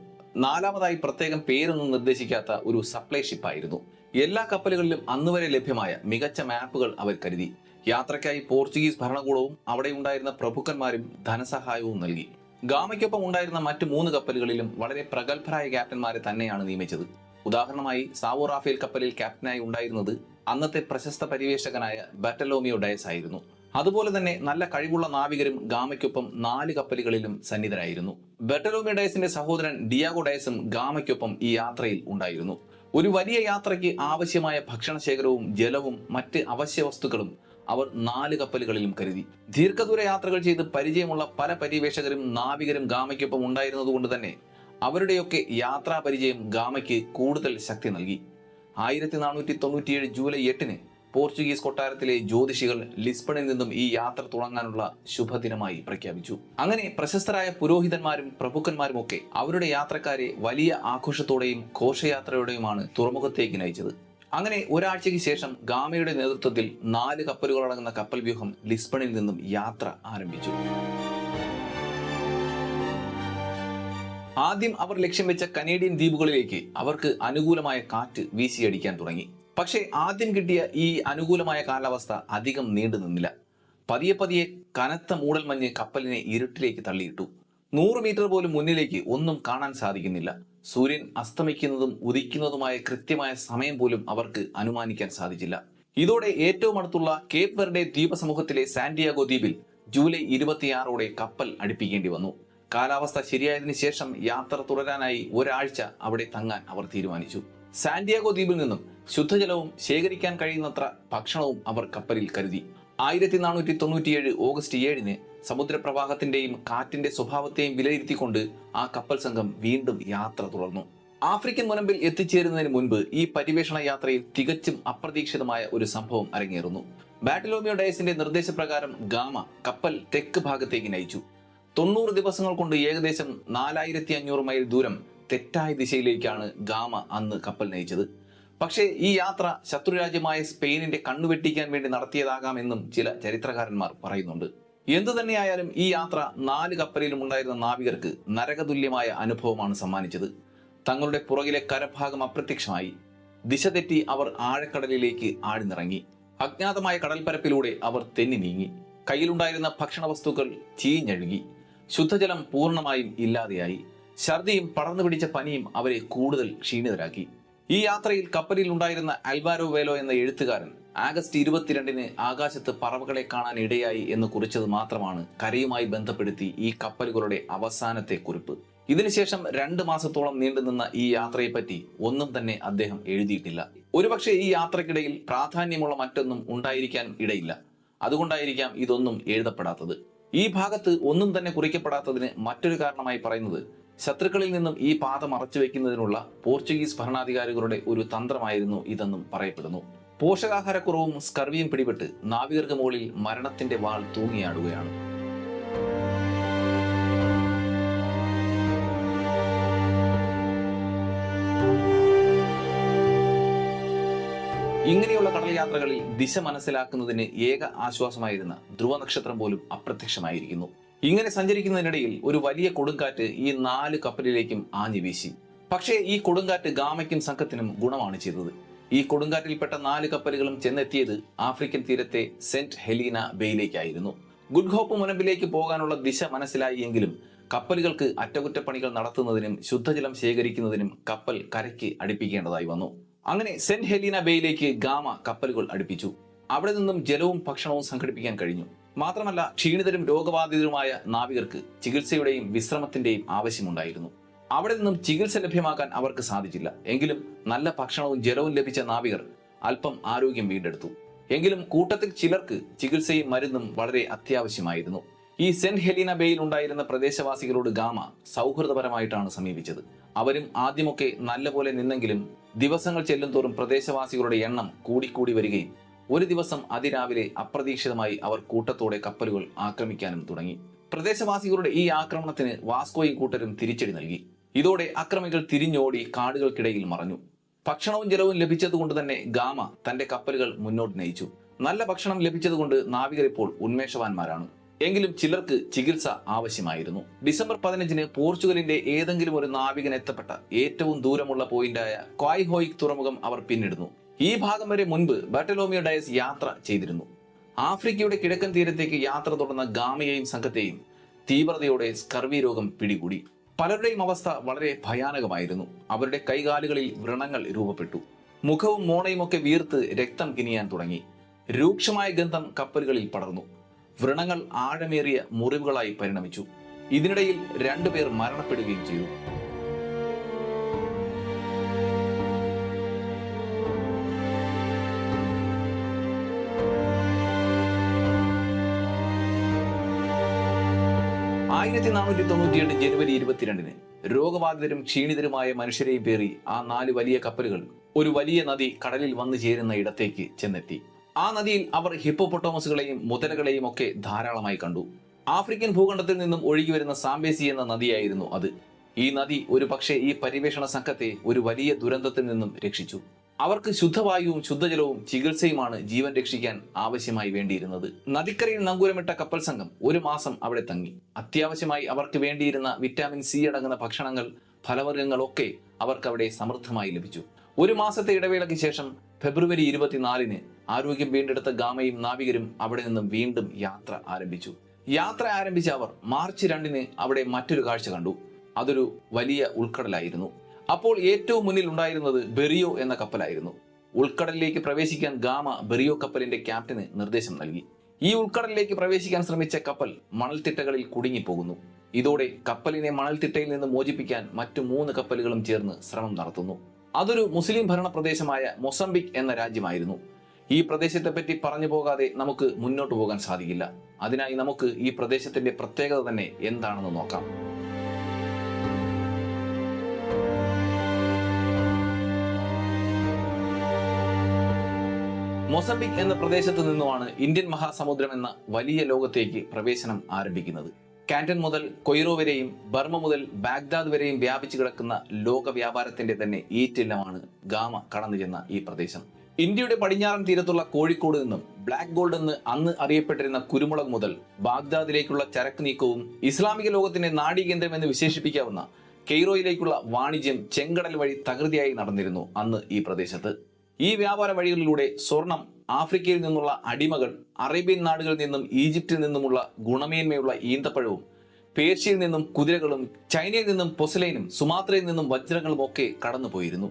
4-മതായി പ്രത്യേകം പേരൊന്നും നിർദ്ദേശിക്കാത്ത ഒരു സപ്ലൈ ഷിപ്പായിരുന്നു. എല്ലാ കപ്പലുകളിലും അന്നുവരെ ലഭ്യമായ മികച്ച മാപ്പുകൾ അവർ കരുതി. യാത്രയ്ക്കായി പോർച്ചുഗീസ് ഭരണകൂടവും അവിടെ ഉണ്ടായിരുന്ന പ്രഭുക്കന്മാരും ധനസഹായവും നൽകി. ഗാമയ്ക്കൊപ്പം ഉണ്ടായിരുന്ന മറ്റ് 3 കപ്പലുകളിലും വളരെ പ്രഗത്ഭരായ ക്യാപ്റ്റന്മാരെ തന്നെയാണ് നിയമിച്ചത്. ഉദാഹരണമായി സാവോ റാഫേൽ കപ്പലിൽ ക്യാപ്റ്റനായി ഉണ്ടായിരുന്നത് അന്നത്തെ പ്രശസ്ത പര്യവേഷകനായ ബർട്ടലോമിയോ ഡയസ് ആയിരുന്നു. അതുപോലെ തന്നെ നല്ല കഴിവുള്ള നാവികരും ഗാമയ്ക്കൊപ്പം 4 കപ്പലുകളിലും സന്നിധരായിരുന്നു. ബർട്ടലോമിയോ ഡയസിന്റെ സഹോദരൻ ഡിയാഗോ ഡയസും ഗാമയ്ക്കൊപ്പം ഈ യാത്രയിൽ ഉണ്ടായിരുന്നു. ഒരു വലിയ യാത്രയ്ക്ക് ആവശ്യമായ ഭക്ഷണശേഖരവും ജലവും മറ്റ് അവശ്യ വസ്തുക്കളും അവർ 4 കപ്പലുകളിലും കരുതി. ദീർഘദൂര യാത്രകൾ ചെയ്ത് പരിചയമുള്ള പല പര്യവേഷകരും നാവികരും ഗാമയ്ക്കൊപ്പം ഉണ്ടായിരുന്നതുകൊണ്ട് തന്നെ അവരുടെയൊക്കെ യാത്രാ പരിചയം ഗാമയ്ക്ക് കൂടുതൽ ശക്തി നൽകി. 1497 ജൂലൈ 8 പോർച്ചുഗീസ് കൊട്ടാരത്തിലെ ജ്യോതിഷികൾ ലിസ്ബണിൽ നിന്നും ഈ യാത്ര തുടങ്ങാനുള്ള ശുഭദിനമായി പ്രഖ്യാപിച്ചു. അങ്ങനെ പ്രശസ്തരായ പുരോഹിതന്മാരും പ്രഭുക്കന്മാരും ഒക്കെ അവരുടെ യാത്രക്കാരെ വലിയ ആഘോഷത്തോടെയും ഘോഷയാത്രയോടെയുമാണ് തുറമുഖത്തേക്ക് നയിച്ചത്. അങ്ങനെ ഒരാഴ്ചയ്ക്ക് ശേഷം ഗാമയുടെ നേതൃത്വത്തിൽ 4 കപ്പലുകളടങ്ങുന്ന കപ്പൽ വ്യൂഹം ലിസ്ബണിൽ നിന്നും യാത്ര ആരംഭിച്ചു. ആദ്യം അവർ ലക്ഷ്യം വെച്ച കനേഡിയൻ ദ്വീപുകളിലേക്ക് അവർക്ക് അനുകൂലമായ കാറ്റ് വീശിയടിക്കാൻ തുടങ്ങി. പക്ഷേ ആദ്യം കിട്ടിയ ഈ അനുകൂലമായ കാലാവസ്ഥ അധികം നീണ്ടു നിന്നില്ല. പതിയെ പതിയെ കനത്ത മൂടൽമഞ്ഞ് കപ്പലിനെ ഇരുട്ടിലേക്ക് തള്ളിയിട്ടു. 100 മീറ്റർ പോലും മുന്നിലേക്ക് ഒന്നും കാണാൻ സാധിക്കുന്നില്ല. സൂര്യൻ അസ്തമിക്കുന്നതും ഉദിക്കുന്നതുമായ കൃത്യമായ സമയം പോലും അവർക്ക് അനുമാനിക്കാൻ സാധിച്ചില്ല. ഇതോടെ ഏറ്റവും അടുത്തുള്ള കേപ്പ് വെർഡെ ദ്വീപസമൂഹത്തിലെ സാന്റിയാഗോ ദ്വീപിൽ ജൂലൈ 26 കപ്പൽ അടുപ്പിക്കേണ്ടി വന്നു. കാലാവസ്ഥ ശരിയായതിനു ശേഷം യാത്ര തുടരാനായി ഒരാഴ്ച അവിടെ തങ്ങാൻ അവർ തീരുമാനിച്ചു. സാന്റിയാഗോ ദ്വീപിൽ നിന്നും ശുദ്ധജലവും ശേഖരിക്കാൻ കഴിയുന്നത്ര ഭക്ഷണവും അവർ കപ്പലിൽ കരുതി. 1497 ഓഗസ്റ്റ് 7 സമുദ്രപ്രവാഹത്തിന്റെയും കാറ്റിന്റെ സ്വഭാവത്തെയും വിലയിരുത്തിക്കൊണ്ട് ആ കപ്പൽ സംഘം വീണ്ടും യാത്ര തുടർന്നു. ആഫ്രിക്കൻ മുനമ്പിൽ എത്തിച്ചേരുന്നതിന് മുൻപ് ഈ പര്യവേഷണ യാത്രയിൽ തികച്ചും അപ്രതീക്ഷിതമായ ഒരു സംഭവം അരങ്ങേറുന്നു. ബാർട്ടലോമിയോ ഡയസിന്റെ നിർദ്ദേശപ്രകാരം ഗാമ കപ്പൽ തെക്ക് ഭാഗത്തേക്ക് നയിച്ചു. 90 ദിവസങ്ങൾ കൊണ്ട് ഏകദേശം 4500 മൈൽ ദൂരം തെറ്റായ ദിശയിലേക്കാണ് ഗാമ അന്ന് കപ്പൽ നയിച്ചത്. പക്ഷേ ഈ യാത്ര ശത്രുരാജ്യമായ സ്പെയിനിന്റെ കണ്ണുവെട്ടിക്കാൻ വേണ്ടി നടത്തിയതാകാമെന്നും ചില ചരിത്രകാരന്മാർ പറയുന്നുണ്ട്. എന്തുതന്നെയായാലും ഈ യാത്ര 4 കപ്പലിലും ഉണ്ടായിരുന്ന നാവികർക്ക് നരകതുല്യമായ അനുഭവമാണ് സമ്മാനിച്ചത്. തങ്ങളുടെ പുറകിലെ കരഭാഗം അപ്രത്യക്ഷമായി. ദിശ തെറ്റി അവർ ആഴക്കടലിലേക്ക് ആഴ്ന്നിറങ്ങി. അജ്ഞാതമായ കടൽപ്പരപ്പിലൂടെ അവർ തെന്നി നീങ്ങി. കയ്യിലുണ്ടായിരുന്ന ഭക്ഷണ വസ്തുക്കൾ ചീഞ്ഞഴുകി. ശുദ്ധജലം പൂർണ്ണമായും ഇല്ലാതെയായി. ഛർദിയും പടർന്നു പിടിച്ച പനിയും അവരെ കൂടുതൽ ക്ഷീണിതരാക്കി. ഈ യാത്രയിൽ കപ്പലിൽ ഉണ്ടായിരുന്ന അൽവാരോ വേലോ എന്ന എഴുത്തുകാരൻ ആഗസ്റ്റ് 22 ആകാശത്ത് പറവകളെ കാണാൻ ഇടയായി എന്ന് കുറിച്ചത് മാത്രമാണ് കരയുമായി ബന്ധപ്പെടുത്തി ഈ കപ്പലുകളുടെ അവസാനത്തെ കുറിപ്പ്. ഇതിനുശേഷം 2 മാസത്തോളം നീണ്ടുനിന്ന ഈ യാത്രയെപ്പറ്റി ഒന്നും തന്നെ അദ്ദേഹം എഴുതിയിട്ടില്ല. ഒരുപക്ഷെ ഈ യാത്രക്കിടയിൽ പ്രാധാന്യമുള്ള മറ്റൊന്നും ഉണ്ടായിരിക്കാൻ ഇടയില്ല. അതുകൊണ്ടായിരിക്കാം ഇതൊന്നും എഴുതപ്പെടാത്തത്. ഈ ഭാഗത്ത് ഒന്നും തന്നെ കുറിക്കപ്പെടാത്തതിന് മറ്റൊരു കാരണമായി പറയുന്നത് ശത്രുക്കളിൽ നിന്നും ഈ പാത മറച്ചു വെക്കുന്നതിനുള്ള പോർച്ചുഗീസ് ഭരണാധികാരികളുടെ ഒരു തന്ത്രമായിരുന്നു ഇതെന്നും പറയപ്പെടുന്നു. പോഷകാഹാരക്കുറവും സ്കർവിയും പിടിപെട്ട് നാവികർക്ക് മുകളിൽ മരണത്തിന്റെ വാൾ തൂങ്ങിയാടുകയാണ്. ഇങ്ങനെയുള്ള കടൽ യാത്രകളിൽ ദിശ മനസ്സിലാക്കുന്നതിന് ഏക ആശ്വാസമായിരുന്ന ധ്രുവ നക്ഷത്രം പോലും അപ്രത്യക്ഷമായിരിക്കുന്നു. ഇങ്ങനെ സഞ്ചരിക്കുന്നതിനിടയിൽ ഒരു വലിയ കൊടുങ്കാറ്റ് ഈ 4 കപ്പലിലേക്കും ആഞ്ഞു വീശി. പക്ഷേ ഈ കൊടുങ്കാറ്റ് ഗാമയ്ക്കും സംഘത്തിനും ഗുണമാണ് ചെയ്തത്. ഈ കൊടുങ്കാറ്റിൽപ്പെട്ട 4 കപ്പലുകളും ചെന്നെത്തിയത് ആഫ്രിക്കൻ തീരത്തെ സെന്റ് ഹെലീന ബേയിലേക്കായിരുന്നു. ഗുഡ് ഹോപ്പ് മുനമ്പിലേക്ക് പോകാനുള്ള ദിശ മനസ്സിലായി എങ്കിലും കപ്പലുകൾക്ക് അറ്റകുറ്റപ്പണികൾ നടത്തുന്നതിനും ശുദ്ധജലം ശേഖരിക്കുന്നതിനും കപ്പൽ കരയ്ക്ക് അടുപ്പിക്കേണ്ടതായി വന്നു. അങ്ങനെ സെന്റ് ഹെലീന ബേയിലേക്ക് ഗാമ കപ്പലുകൾ അടുപ്പിച്ചു. അവിടെ നിന്നും ജലവും ഭക്ഷണവും സംഘടിപ്പിക്കാൻ കഴിഞ്ഞു. മാത്രമല്ല ക്ഷീണിതരും രോഗബാധിതരുമായ നാവികർക്ക് ചികിത്സയുടെയും വിശ്രമത്തിന്റെയും ആവശ്യമുണ്ടായിരുന്നു. അവിടെ നിന്നും ചികിത്സ ലഭ്യമാക്കാൻ അവർക്ക് സാധിച്ചില്ല. എങ്കിലും നല്ല ഭക്ഷണവും ജലവും ലഭിച്ച നാവികർ അല്പം ആരോഗ്യം വീണ്ടെടുത്തു. എങ്കിലും കൂട്ടത്തിൽ ചിലർക്ക് ചികിത്സയും മരുന്നും വളരെ അത്യാവശ്യമായിരുന്നു. ഈ സെന്റ് ഹെലീന ബേയിൽ ഉണ്ടായിരുന്ന പ്രദേശവാസികളോട് ഗാമ സൗഹൃദപരമായിട്ടാണ് സമീപിച്ചത്. അവരും ആദ്യമൊക്കെ നല്ലപോലെ നിന്നെങ്കിലും ദിവസങ്ങൾ ചെല്ലുംതോറും പ്രദേശവാസികളുടെ എണ്ണം കൂടിക്കൂടി വരികയും ഒരു ദിവസം അതിരാവിലെ അപ്രതീക്ഷിതമായി അവർ കൂട്ടത്തോടെ കപ്പലുകൾ ആക്രമിക്കാനും തുടങ്ങി. പ്രദേശവാസികളുടെ ഈ ആക്രമണത്തിന് വാസ്കോയും കൂട്ടരും തിരിച്ചടി നൽകി. ഇതോടെ അക്രമികൾ തിരിഞ്ഞോടി കാടുകൾക്കിടയിൽ മറഞ്ഞു. ഭക്ഷണവും ജലവും ലഭിച്ചതുകൊണ്ട് തന്നെ ഗാമ തന്റെ കപ്പലുകൾ മുന്നോട്ട് നയിച്ചു. നല്ല ഭക്ഷണം ലഭിച്ചതുകൊണ്ട് നാവികർ ഇപ്പോൾ ഉന്മേഷവാന്മാരാണ്. എങ്കിലും ചിലർക്ക് ചികിത്സ ആവശ്യമായിരുന്നു. ഡിസംബർ 15 പോർച്ചുഗലിന്റെ ഏതെങ്കിലും ഒരു നാവികൻ എത്തപ്പെട്ട ഏറ്റവും ദൂരമുള്ള പോയിന്റായ ക്വായ്ഹോയിക് തുറമുഖം അവർ പിന്നിടുന്നു. ഈ ഭാഗം വരെ മുൻപ് ബാർട്ടലോമിയോ ഡയസ് യാത്ര ചെയ്തിരുന്നു. ആഫ്രിക്കയുടെ കിഴക്കൻ തീരത്തേക്ക് യാത്ര തുടർന്ന ഗാമയെയും സംഘത്തെയും തീവ്രതയോടെ സ്കർവി രോഗം പിടികൂടി. പലരുടെയും അവസ്ഥ വളരെ ഭയാനകമായിരുന്നു. അവരുടെ കൈകാലുകളിൽ വ്രണങ്ങൾ രൂപപ്പെട്ടു. മുഖവും മോണയുമൊക്കെ വീർത്ത് രക്തം കിനിയാൻ തുടങ്ങി. രൂക്ഷമായ ഗന്ധം കപ്പലുകളിൽ പടർന്നു. വ്രണങ്ങൾ ആഴമേറിയ മുറിവുകളായി പരിണമിച്ചു. ഇതിനിടയിൽ 2 പേർ മരണപ്പെടുകയും ചെയ്തു. ജനുവരി 22 രോഗബാധിതരും ക്ഷീണിതരുമായ മനുഷ്യരെയും പേറി ആ 4 വലിയ കപ്പലുകൾ ഒരു വലിയ നദി കടലിൽ വന്നു ചേരുന്ന ഇടത്തേക്ക് ചെന്നെത്തി. ആ നദിയിൽ അവർ ഹിപ്പോപ്പൊട്ടോമസുകളെയും മുതലകളെയും ഒക്കെ ധാരാളമായി കണ്ടു. ആഫ്രിക്കൻ ഭൂഖണ്ഡത്തിൽ നിന്നും ഒഴുകി വരുന്ന സാംബേസി എന്ന നദിയായിരുന്നു അത്. ഈ നദി ഒരു പക്ഷേ ഈ പര്യവേഷണ സംഘത്തെ ഒരു വലിയ ദുരന്തത്തിൽ നിന്നും രക്ഷിച്ചു. അവർക്ക് ശുദ്ധവായുവും ശുദ്ധജലവും ചികിത്സയുമാണ് ജീവൻ രക്ഷിക്കാൻ ആവശ്യമായി വേണ്ടിയിരുന്നത്. നദിക്കരയിൽ നങ്കൂരമിട്ട കപ്പൽ സംഘം ഒരു മാസം അവിടെ തങ്ങി. അത്യാവശ്യമായി അവർക്ക് വേണ്ടിയിരുന്ന വിറ്റാമിൻ സി അടങ്ങുന്ന ഭക്ഷണങ്ങൾ, ഫലവർഗ്ഗങ്ങളൊക്കെ അവർക്ക് അവിടെ സമൃദ്ധമായി ലഭിച്ചു. ഒരു മാസത്തെ ഇടവേളയ്ക്ക് ശേഷം ഫെബ്രുവരി 24-ന് ആരോഗ്യം വീണ്ടെടുത്ത ഗാമയും നാവികരും അവിടെ നിന്നും വീണ്ടും യാത്ര ആരംഭിച്ചു. യാത്ര ആരംഭിച്ച അവർ മാർച്ച് 2-ന് അവിടെ മറ്റൊരു കാഴ്ച കണ്ടു. അതൊരു വലിയ ഉൾക്കടലായിരുന്നു. അപ്പോൾ ഏറ്റവും മുന്നിൽ ഉണ്ടായിരുന്നത് ബെറിയോ എന്ന കപ്പലായിരുന്നു. ഉൾക്കടലിലേക്ക് പ്രവേശിക്കാൻ ഗാമ ബെറിയോ കപ്പലിന്റെ ക്യാപ്റ്റന് നിർദ്ദേശം നൽകി. ഈ ഉൾക്കടലിലേക്ക് പ്രവേശിക്കാൻ ശ്രമിച്ച കപ്പൽ മണൽത്തിട്ടകളിൽ കുടുങ്ങിപ്പോകുന്നു. ഇതോടെ കപ്പലിനെ മണൽത്തിട്ടയിൽ നിന്ന് മോചിപ്പിക്കാൻ മറ്റു 3 കപ്പലുകളും ചേർന്ന് ശ്രമം നടത്തുന്നു. അതൊരു മുസ്ലിം ഭരണ പ്രദേശമായ മൊസംബിക് എന്ന രാജ്യമായിരുന്നു. ഈ പ്രദേശത്തെ പറ്റി പറഞ്ഞു പോകാതെ നമുക്ക് മുന്നോട്ട് പോകാൻ സാധിക്കില്ല. അതിനായി നമുക്ക് ഈ പ്രദേശത്തിന്റെ പ്രത്യേകത തന്നെ എന്താണെന്ന് നോക്കാം. മൊസംബിക് എന്ന പ്രദേശത്ത് നിന്നുമാണ് ഇന്ത്യൻ മഹാസമുദ്രം എന്ന വലിയ ലോകത്തേക്ക് പ്രവേശനം ആരംഭിക്കുന്നത്. കാന്റൺ മുതൽ കൊയ്റോ വരെയും ബർമ മുതൽ ബാഗ്ദാദ് വരെയും വ്യാപിച്ചു കിടക്കുന്ന ലോക വ്യാപാരത്തിന്റെ തന്നെ ഈറ്റില്ലമാണ് ഗാമ കടന്നു ചെന്ന ഈ പ്രദേശം. ഇന്ത്യയുടെ പടിഞ്ഞാറൻ തീരത്തുള്ള കോഴിക്കോട് നിന്നും ബ്ലാക്ക് ഗോൾഡ് എന്ന് അന്ന് അറിയപ്പെട്ടിരുന്ന കുരുമുളക് മുതൽ ബാഗ്ദാദിലേക്കുള്ള ചരക്ക് നീക്കവും ഇസ്ലാമിക ലോകത്തിന്റെ നാഡീകേന്ദ്രം എന്ന് വിശേഷിപ്പിക്കാവുന്ന കെയ്റോയിലേക്കുള്ള വാണിജ്യം ചെങ്കടൽ വഴി തകൃതിയായി നടന്നിരുന്നു അന്ന് ഈ പ്രദേശത്ത്. ഈ വ്യാപാര വഴികളിലൂടെ സ്വർണം, ആഫ്രിക്കയിൽ നിന്നുള്ള അടിമകൾ, അറേബ്യൻ നാടുകളിൽ നിന്നും ഈജിപ്തിൽ നിന്നുമുള്ള ഗുണമേന്മയുള്ള ഈന്തപ്പഴവും, പേർഷ്യയിൽ നിന്നും കുതിരകളും, ചൈനയിൽ നിന്നും പൊസലൈനും, സുമാത്രയിൽ നിന്നും വജ്രങ്ങളും ഒക്കെ കടന്നുപോയിരുന്നു.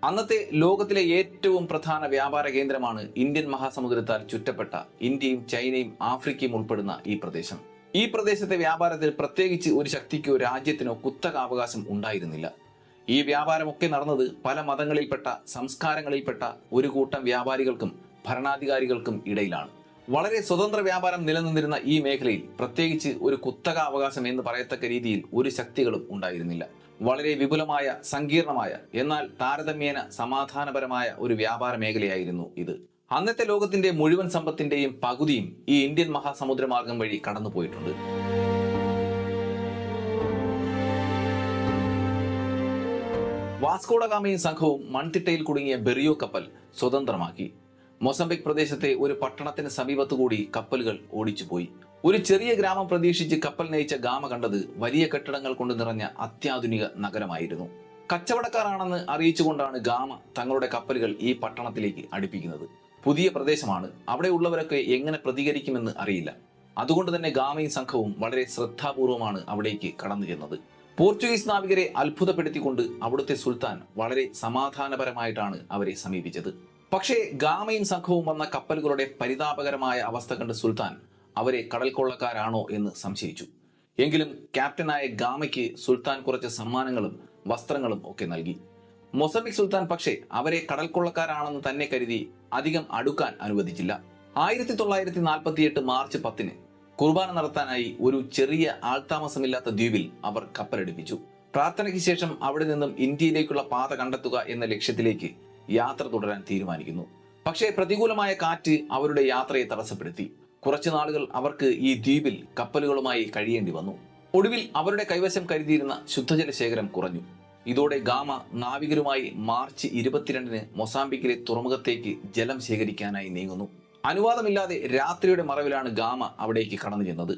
അന്നത്തെ ലോകത്തിലെ ഏറ്റവും പ്രധാന വ്യാപാര കേന്ദ്രമാണ് ഇന്ത്യൻ മഹാസമുദ്രത്താൽ ചുറ്റപ്പെട്ട ഇന്ത്യയും ചൈനയും ആഫ്രിക്കയും ഉൾപ്പെടുന്ന ഈ പ്രദേശം. ഈ പ്രദേശത്തെ വ്യാപാരത്തിൽ പ്രത്യേകിച്ച് ഒരു ശക്തിക്കോ രാജ്യത്തിനോ കുത്തകാവകാശം ഉണ്ടായിരുന്നില്ല. ഈ വ്യാപാരമൊക്കെ നടന്നത് പല മതങ്ങളിൽപ്പെട്ട, സംസ്കാരങ്ങളിൽപ്പെട്ട ഒരു കൂട്ടം വ്യാപാരികൾക്കും ഭരണാധികാരികൾക്കും ഇടയിലാണ്. വളരെ സ്വതന്ത്ര വ്യാപാരം നിലനിന്നിരുന്ന ഈ മേഖലയിൽ പ്രത്യേകിച്ച് ഒരു കുത്തക അവകാശം എന്ന് പറയത്തക്ക രീതിയിൽ ഒരു ശക്തികളും ഉണ്ടായിരുന്നില്ല. വളരെ വിപുലമായ, സങ്കീർണമായ, എന്നാൽ താരതമ്യേന സമാധാനപരമായ ഒരു വ്യാപാര മേഖലയായിരുന്നു ഇത്. അന്നത്തെ ലോകത്തിന്റെ മുഴുവൻ സമ്പത്തിന്റെയും പകുതിയും ഈ ഇന്ത്യൻ മഹാസമുദ്രമാർഗം വഴി കടന്നുപോയിട്ടുണ്ട്. വാസ്കോഡ ഗാമയും സംഘവും മൺതിട്ടയിൽ കുടുങ്ങിയ ബെറിയോ കപ്പൽ സ്വതന്ത്രമാക്കി. മൊസംബിക് പ്രദേശത്തെ ഒരു പട്ടണത്തിന് സമീപത്തുകൂടി കപ്പലുകൾ ഓടിച്ചുപോയി. ഒരു ചെറിയ ഗ്രാമം പ്രതീക്ഷിച്ച് കപ്പൽ നയിച്ച ഗാമ കണ്ടത് വലിയ കെട്ടിടങ്ങൾ കൊണ്ട് നിറഞ്ഞ അത്യാധുനിക നഗരമായിരുന്നു. കച്ചവടക്കാരാണെന്ന് അറിയിച്ചുകൊണ്ടാണ് ഗാമ തങ്ങളുടെ കപ്പലുകൾ ഈ പട്ടണത്തിലേക്ക് അടുപ്പിക്കുന്നത്. പുതിയ പ്രദേശമാണ്, അവിടെ ഉള്ളവരൊക്കെ എങ്ങനെ പ്രതികരിക്കുമെന്ന് അറിയില്ല. അതുകൊണ്ട് തന്നെ ഗാമയും സംഘവും വളരെ ശ്രദ്ധാപൂർവമാണ് അവിടേക്ക് കടന്നു ചെന്നത്. പോർച്ചുഗീസ് നാവികരെ അത്ഭുതപ്പെടുത്തിക്കൊണ്ട് അവിടുത്തെ സുൽത്താൻ വളരെ സമാധാനപരമായിട്ടാണ് അവരെ സമീപിച്ചത്. പക്ഷേ ഗാമയും സംഘവും വന്ന കപ്പലുകളുടെ പരിതാപകരമായ അവസ്ഥ കണ്ട് സുൽത്താൻ അവരെ കടൽ കൊള്ളക്കാരാണോ എന്ന് സംശയിച്ചു. എങ്കിലും ക്യാപ്റ്റനായ ഗാമയ്ക്ക് സുൽത്താൻ കുറച്ച് സമ്മാനങ്ങളും വസ്ത്രങ്ങളും ഒക്കെ നൽകി. മൊസംബിക് സുൽത്താൻ പക്ഷേ അവരെ കടൽ കൊള്ളക്കാരാണെന്ന് തന്നെ കരുതി അധികം അടുക്കാൻ അനുവദിച്ചില്ല. 1948 മാർച്ച് 10-ന് കുർബാന നടത്താനായി ഒരു ചെറിയ ആൾതാമസമില്ലാത്ത ദ്വീപിൽ അവർ കപ്പലടുപ്പിച്ചു. പ്രാർത്ഥനയ്ക്ക് ശേഷം അവിടെ നിന്നും ഇന്ത്യയിലേക്കുള്ള പാത കണ്ടെത്തുക എന്ന ലക്ഷ്യത്തിലേക്ക് യാത്ര തുടരാൻ തീരുമാനിക്കുന്നു. പക്ഷേ പ്രതികൂലമായ കാറ്റ് അവരുടെ യാത്രയെ തടസ്സപ്പെടുത്തി. കുറച്ചു നാളുകൾ അവർക്ക് ഈ ദ്വീപിൽ കപ്പലുകളുമായി കഴിയേണ്ടി വന്നു. ഒടുവിൽ അവരുടെ കൈവശം കരുതിയിരുന്ന ശുദ്ധജല ശേഖരം കുറഞ്ഞു. ഇതോടെ ഗാമ നാവികരുമായി മാർച്ച് 22-ന് മൊസാംബിക്കിലെ തുറമുഖത്തേക്ക് ജലം ശേഖരിക്കാനായി നീങ്ങുന്നു. അനുവാദമില്ലാതെ രാത്രിയുടെ മറവിലാണ് ഗാമ അവിടേക്ക് കടന്നു ചെന്നത്.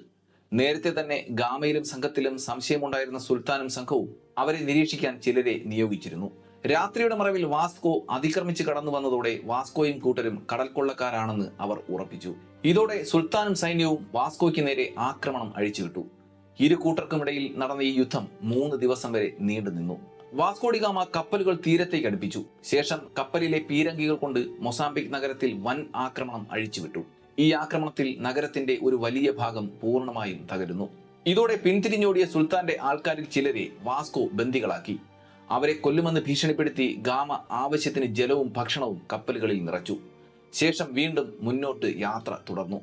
നേരത്തെ തന്നെ ഗാമയിലും സംഘത്തിലും സംശയമുണ്ടായിരുന്ന സുൽത്താനും സംഘവും അവരെ നിരീക്ഷിക്കാൻ ചിലരെ നിയോഗിച്ചിരുന്നു. രാത്രിയുടെ മറവിൽ വാസ്കോ അതിക്രമിച്ച് കടന്നു വന്നതോടെ വാസ്കോയും കൂട്ടരും കടൽക്കൊള്ളക്കാരാണെന്ന് അവർ ഉറപ്പിച്ചു. ഇതോടെ സുൽത്താനും സൈന്യവും വാസ്കോയ്ക്ക് നേരെ ആക്രമണം അഴിച്ചുവിട്ടു. ഇരു കൂട്ടർക്കുമിടയിൽ നടന്ന ഈ യുദ്ധം 3 ദിവസം വരെ നീണ്ടുനിന്നു. വാസ്കോഡി ഗാമ കപ്പലുകൾ തീരത്തേക്ക് അടുപ്പിച്ചു. ശേഷം കപ്പലിലെ പീരങ്കികൾ കൊണ്ട് മൊസാംബിക് നഗരത്തിൽ വൻ ആക്രമണം അഴിച്ചുവിട്ടു. ഈ ആക്രമണത്തിൽ നഗരത്തിന്റെ ഒരു വലിയ ഭാഗം പൂർണ്ണമായും തകരുന്നു. ഇതോടെ പിന്തിരിഞ്ഞോടിയ സുൽത്താന്റെ ആൾക്കാരിൽ ചിലരെ വാസ്കോ ബന്ദികളാക്കി. അവരെ കൊല്ലുമെന്ന് ഭീഷണിപ്പെടുത്തി ഗാമ ആവശ്യത്തിന് ജലവും ഭക്ഷണവും കപ്പലുകളിൽ നിറച്ചു. ശേഷം വീണ്ടും മുന്നോട്ട് യാത്ര തുടർന്നു.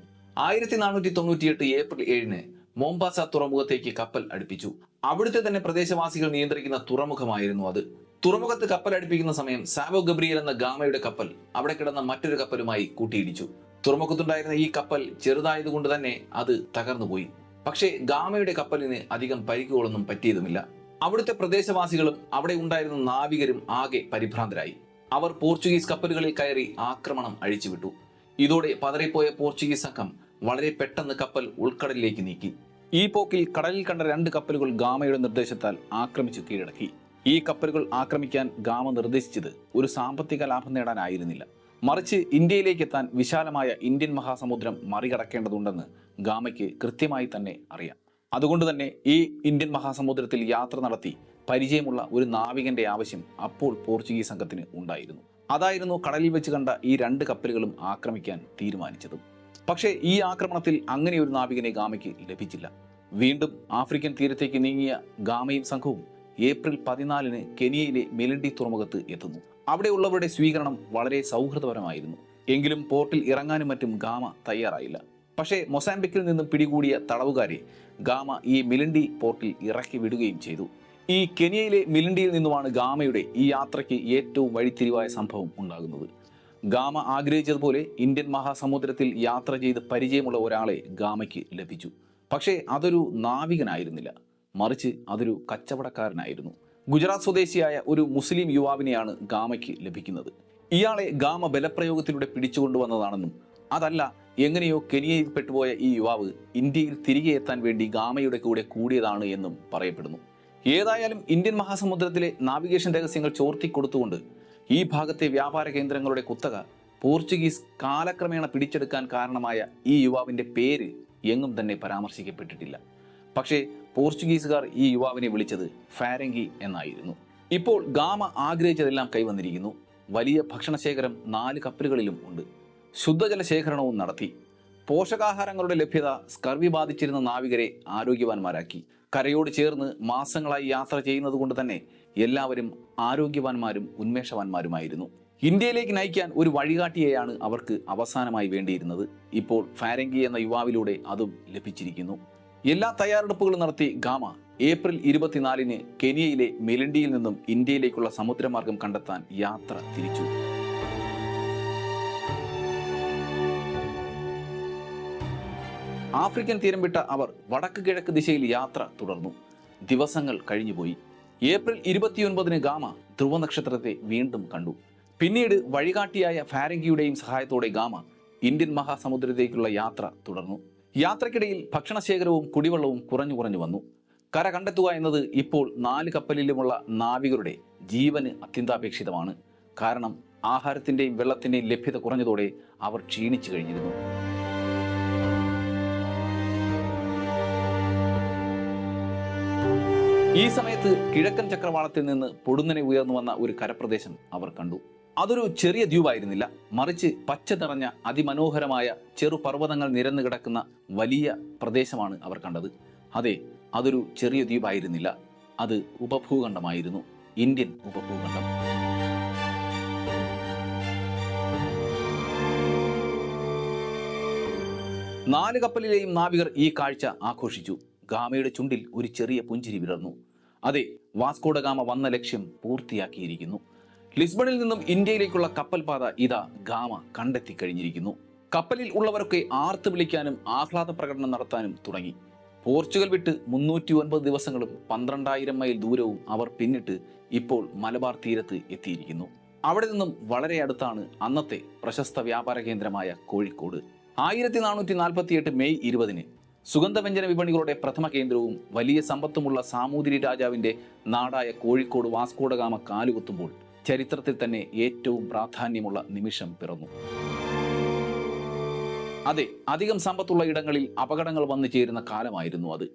1498 ഏപ്രിൽ 7-ന് മോംബാസ തുറമുഖത്തേക്ക് കപ്പൽ അടുപ്പിച്ചു. അവിടുത്തെ തന്നെ പ്രദേശവാസികൾ നിയന്ത്രിക്കുന്ന തുറമുഖമായിരുന്നു അത്. തുറമുഖത്ത് കപ്പൽ അടുപ്പിക്കുന്ന സമയം സാവോ ഗബ്രിയേൽ എന്ന ഗാമയുടെ കപ്പൽ അവിടെ കിടന്ന മറ്റൊരു കപ്പലുമായി കൂട്ടിയിടിച്ചു. തുറമുഖത്തുണ്ടായിരുന്ന ഈ കപ്പൽ ചെറുതായതുകൊണ്ട് തന്നെ അത് തകർന്നുപോയി. പക്ഷേ ഗാമയുടെ കപ്പലിന് അധികം പരിക്കുകളൊന്നും പറ്റിയതുമില്ല. അവിടുത്തെ പ്രദേശവാസികളും അവിടെ ഉണ്ടായിരുന്ന നാവികരും ആകെ പരിഭ്രാന്തരായി. അവർ പോർച്ചുഗീസ് കപ്പലുകളിൽ കയറി ആക്രമണം അഴിച്ചുവിട്ടു. ഇതോടെ പതറിപ്പോയ പോർച്ചുഗീസ് സംഘം വളരെ പെട്ടെന്ന് കപ്പൽ ഉൾക്കടലിലേക്ക് നീക്കി. ഈ പോക്കിൽ കടലിൽ കണ്ട 2 കപ്പലുകൾ ഗാമയുടെ നിർദ്ദേശത്താൽ ആക്രമിച്ചു കീഴടക്കി. ഈ കപ്പലുകൾ ആക്രമിക്കാൻ ഗാമ നിർദ്ദേശിച്ചത് ഒരു സാമ്പത്തിക ലാഭം നേടാനായിരുന്നില്ല, മറിച്ച് ഇന്ത്യയിലേക്ക് എത്താൻ വിശാലമായ ഇന്ത്യൻ മഹാസമുദ്രം മറികടക്കേണ്ടതുണ്ടെന്ന് ഗാമയ്ക്ക് കൃത്യമായി തന്നെ അറിയാം. അതുകൊണ്ട് തന്നെ ഈ ഇന്ത്യൻ മഹാസമുദ്രത്തിൽ യാത്ര നടത്തി പരിചയമുള്ള ഒരു നാവികന്റെ ആവശ്യം അപ്പോൾ പോർച്ചുഗീസ് സംഘത്തിന് ഉണ്ടായിരുന്നു. അതായിരുന്നു കടലിൽ വെച്ച് കണ്ട ഈ 2 കപ്പലുകളും ആക്രമിക്കാൻ തീരുമാനിച്ചതും. പക്ഷേ ഈ ആക്രമണത്തിൽ അങ്ങനെ ഒരു നാവികനെ ഗാമയ്ക്ക് ലഭിച്ചില്ല. വീണ്ടും ആഫ്രിക്കൻ തീരത്തേക്ക് നീങ്ങിയ ഗാമയും സംഘവും ഏപ്രിൽ 14-ന് കെനിയയിലെ മെലിൻഡി തുറമുഖത്ത് എത്തുന്നു. അവിടെയുള്ളവരുടെ സ്വീകരണം വളരെ സൗഹൃദപരമായിരുന്നു. എങ്കിലും പോർട്ടിൽ ഇറങ്ങാനും മറ്റും ഗാമ തയ്യാറായില്ല. പക്ഷേ മൊസാംബിക്കിൽ നിന്നും പിടികൂടിയ തടവുകാരെ ഗാമ ഈ മിലിൻഡി പോർട്ടിൽ ഇറക്കി വിടുകയും ചെയ്തു. ഈ കെനിയയിലെ മിലിൻഡിയിൽ നിന്നുമാണ് ഗാമയുടെ ഈ യാത്രയ്ക്ക് ഏറ്റവും വഴിത്തിരിവായ സംഭവം ഉണ്ടാകുന്നത്. ഗാമ ആഗ്രഹിച്ചതുപോലെ ഇന്ത്യൻ മഹാസമുദ്രത്തിൽ യാത്ര ചെയ്ത് പരിചയമുള്ള ഒരാളെ ഗാമയ്ക്ക് ലഭിച്ചു. പക്ഷേ അതൊരു നാവികനായിരുന്നില്ല, മറിച്ച് അതൊരു കച്ചവടക്കാരനായിരുന്നു. ഗുജറാത്ത് സ്വദേശിയായ ഒരു മുസ്ലിം യുവാവിനെയാണ് ഗാമയ്ക്ക് ലഭിക്കുന്നത്. ഇയാളെ ഗാമ ബലപ്രയോഗത്തിലൂടെ പിടിച്ചുകൊണ്ടുവന്നതാണെന്നും അതല്ല, എങ്ങനെയോ കെനിയയിൽ പെട്ടുപോയ ഈ യുവാവ് ഇന്ത്യയിൽ തിരികെ എത്താൻ വേണ്ടി ഗാമയുടെ കൂടെ കൂടിയതാണ് എന്നും പറയപ്പെടുന്നു. ഏതായാലും ഇന്ത്യൻ മഹാസമുദ്രത്തിലെ നാവിഗേഷൻ രഹസ്യങ്ങൾ ചോർത്തിക്കൊടുത്തുകൊണ്ട് ഈ ഭാഗത്തെ വ്യാപാര കേന്ദ്രങ്ങളുടെ കുത്തക പോർച്ചുഗീസ് കാലക്രമേണ പിടിച്ചെടുക്കാൻ കാരണമായ ഈ യുവാവിൻ്റെ പേര് എങ്ങും തന്നെ പരാമർശിക്കപ്പെട്ടിട്ടില്ല. പക്ഷേ പോർച്ചുഗീസുകാർ ഈ യുവാവിനെ വിളിച്ചത് ഫാരങ്കി എന്നായിരുന്നു. ഇപ്പോൾ ഗാമ ആഗ്രഹിച്ചതെല്ലാം കൈവന്നിരിക്കുന്നു. വലിയ ഭക്ഷണശേഖരം 4 കപ്പലുകളിലും ഉണ്ട്. ശുദ്ധജല ശേഖരണവും നടത്തി. പോഷകാഹാരങ്ങളുടെ ലഭ്യത സ്കർവി ബാധിച്ചിരുന്ന നാവികരെ ആരോഗ്യവാന്മാരാക്കി. കരയോട് ചേർന്ന് മാസങ്ങളായി യാത്ര ചെയ്യുന്നത് കൊണ്ട് തന്നെ എല്ലാവരും ആരോഗ്യവാന്മാരും ഉന്മേഷവാന്മാരുമായിരുന്നു. ഇന്ത്യയിലേക്ക് നയിക്കാൻ ഒരു വഴികാട്ടിയെയാണ് അവർക്ക് അവസാനമായി വേണ്ടിയിരുന്നത്. ഇപ്പോൾ ഫാരങ്കി എന്ന യുവാവിലൂടെ അതും ലഭിച്ചിരിക്കുന്നു. എല്ലാ തയ്യാറെടുപ്പുകളും നടത്തി ഗാമ ഏപ്രിൽ 24-ന് കെനിയയിലെ മെലിൻഡിയിൽ നിന്നും ഇന്ത്യയിലേക്കുള്ള സമുദ്രമാർഗം കണ്ടെത്താൻ യാത്ര തിരിച്ചു. ആഫ്രിക്കൻ തീരം വിട്ട അവർ വടക്ക് കിഴക്ക് ദിശയിൽ യാത്ര തുടർന്നു. ദിവസങ്ങൾ കഴിഞ്ഞുപോയി. ഏപ്രിൽ 29-ന് ഗാമ ധ്രുവനക്ഷത്രത്തെ വീണ്ടും കണ്ടു. പിന്നീട് വഴികാട്ടിയായ ഫാരങ്കിയുടെയും സഹായത്തോടെ ഗാമ ഇന്ത്യൻ മഹാസമുദ്രത്തേക്കുള്ള യാത്ര തുടർന്നു. യാത്രക്കിടയിൽ ഭക്ഷണശേഖരവും കുടിവെള്ളവും കുറഞ്ഞു വന്നു. കര കണ്ടെത്തുക എന്നത് ഇപ്പോൾ 4 കപ്പലിലുമുള്ള നാവികരുടെ ജീവന് അത്യന്താപേക്ഷിതമാണ്. കാരണം ആഹാരത്തിൻ്റെയും വെള്ളത്തിൻ്റെയും ലഭ്യത കുറഞ്ഞതോടെ അവർ ക്ഷീണിച്ചു കഴിഞ്ഞിരുന്നു. ഈ സമയത്ത് കിഴക്കൻ ചക്രവാളത്തിൽ നിന്ന് പൊടുന്നനെ ഉയർന്നു വന്ന ഒരു കരപ്രദേശം അവർ കണ്ടു. അതൊരു ചെറിയ ദ്വീപായിരുന്നില്ല, മറിച്ച് പച്ച നിറഞ്ഞ അതിമനോഹരമായ ചെറുപർവ്വതങ്ങൾ നിരന്നു കിടക്കുന്ന വലിയ പ്രദേശമാണ് അവർ കണ്ടത്. അതെ, അതൊരു ചെറിയ ദ്വീപായിരുന്നില്ല, അത് ഉപഭൂഖണ്ഡമായിരുന്നു, ഇന്ത്യൻ ഉപഭൂഖണ്ഡം. നാല് കപ്പലിലെയും നാവികർ ഈ കാഴ്ച ആഘോഷിച്ചു. ഗാമയുടെ ചുണ്ടിൽ ഒരു ചെറിയ പുഞ്ചിരി വിടർന്നു. അതെ, വാസ്കോഡ ഗാമ വന്ന ലക്ഷ്യം പൂർത്തിയാക്കിയിരിക്കുന്നു. ലിസ്ബണിൽ നിന്നും ഇന്ത്യയിലേക്കുള്ള കപ്പൽ പാത ഇതാ ഗാമ കണ്ടെത്തിക്കഴിഞ്ഞിരിക്കുന്നു. കപ്പലിൽ ഉള്ളവരൊക്കെ ആർത്ത് വിളിക്കാനും ആഹ്ലാദ പ്രകടനം നടത്താനും തുടങ്ങി. പോർച്ചുഗൽ വിട്ട് 309 ദിവസങ്ങളും 12,000 മൈൽ ദൂരവും അവർ പിന്നിട്ട് ഇപ്പോൾ മലബാർ തീരത്ത് എത്തിയിരിക്കുന്നു. അവിടെ നിന്നും വളരെ അടുത്താണ് അന്നത്തെ പ്രശസ്ത വ്യാപാര കേന്ദ്രമായ കോഴിക്കോട്. 1448 മെയ് 20-ന് സുഗന്ധവ്യഞ്ജന വിപണികളുടെ പ്രഥമ കേന്ദ്രവും വലിയ സമ്പത്തുമുള്ള സാമൂതിരി രാജാവിൻ്റെ നാടായ കോഴിക്കോട് വാസ്കോഡ ഗാമ കാലുകുത്തുമ്പോൾ ചരിത്രത്തിൽ തന്നെ ഏറ്റവും പ്രാധാന്യമുള്ള നിമിഷം പിറന്നു. അതെ, അധികം സമ്പത്തുള്ള ഇടങ്ങളിൽ അപകടങ്ങൾ വന്നു ചേരുന്ന കാലമായിരുന്നു അത്.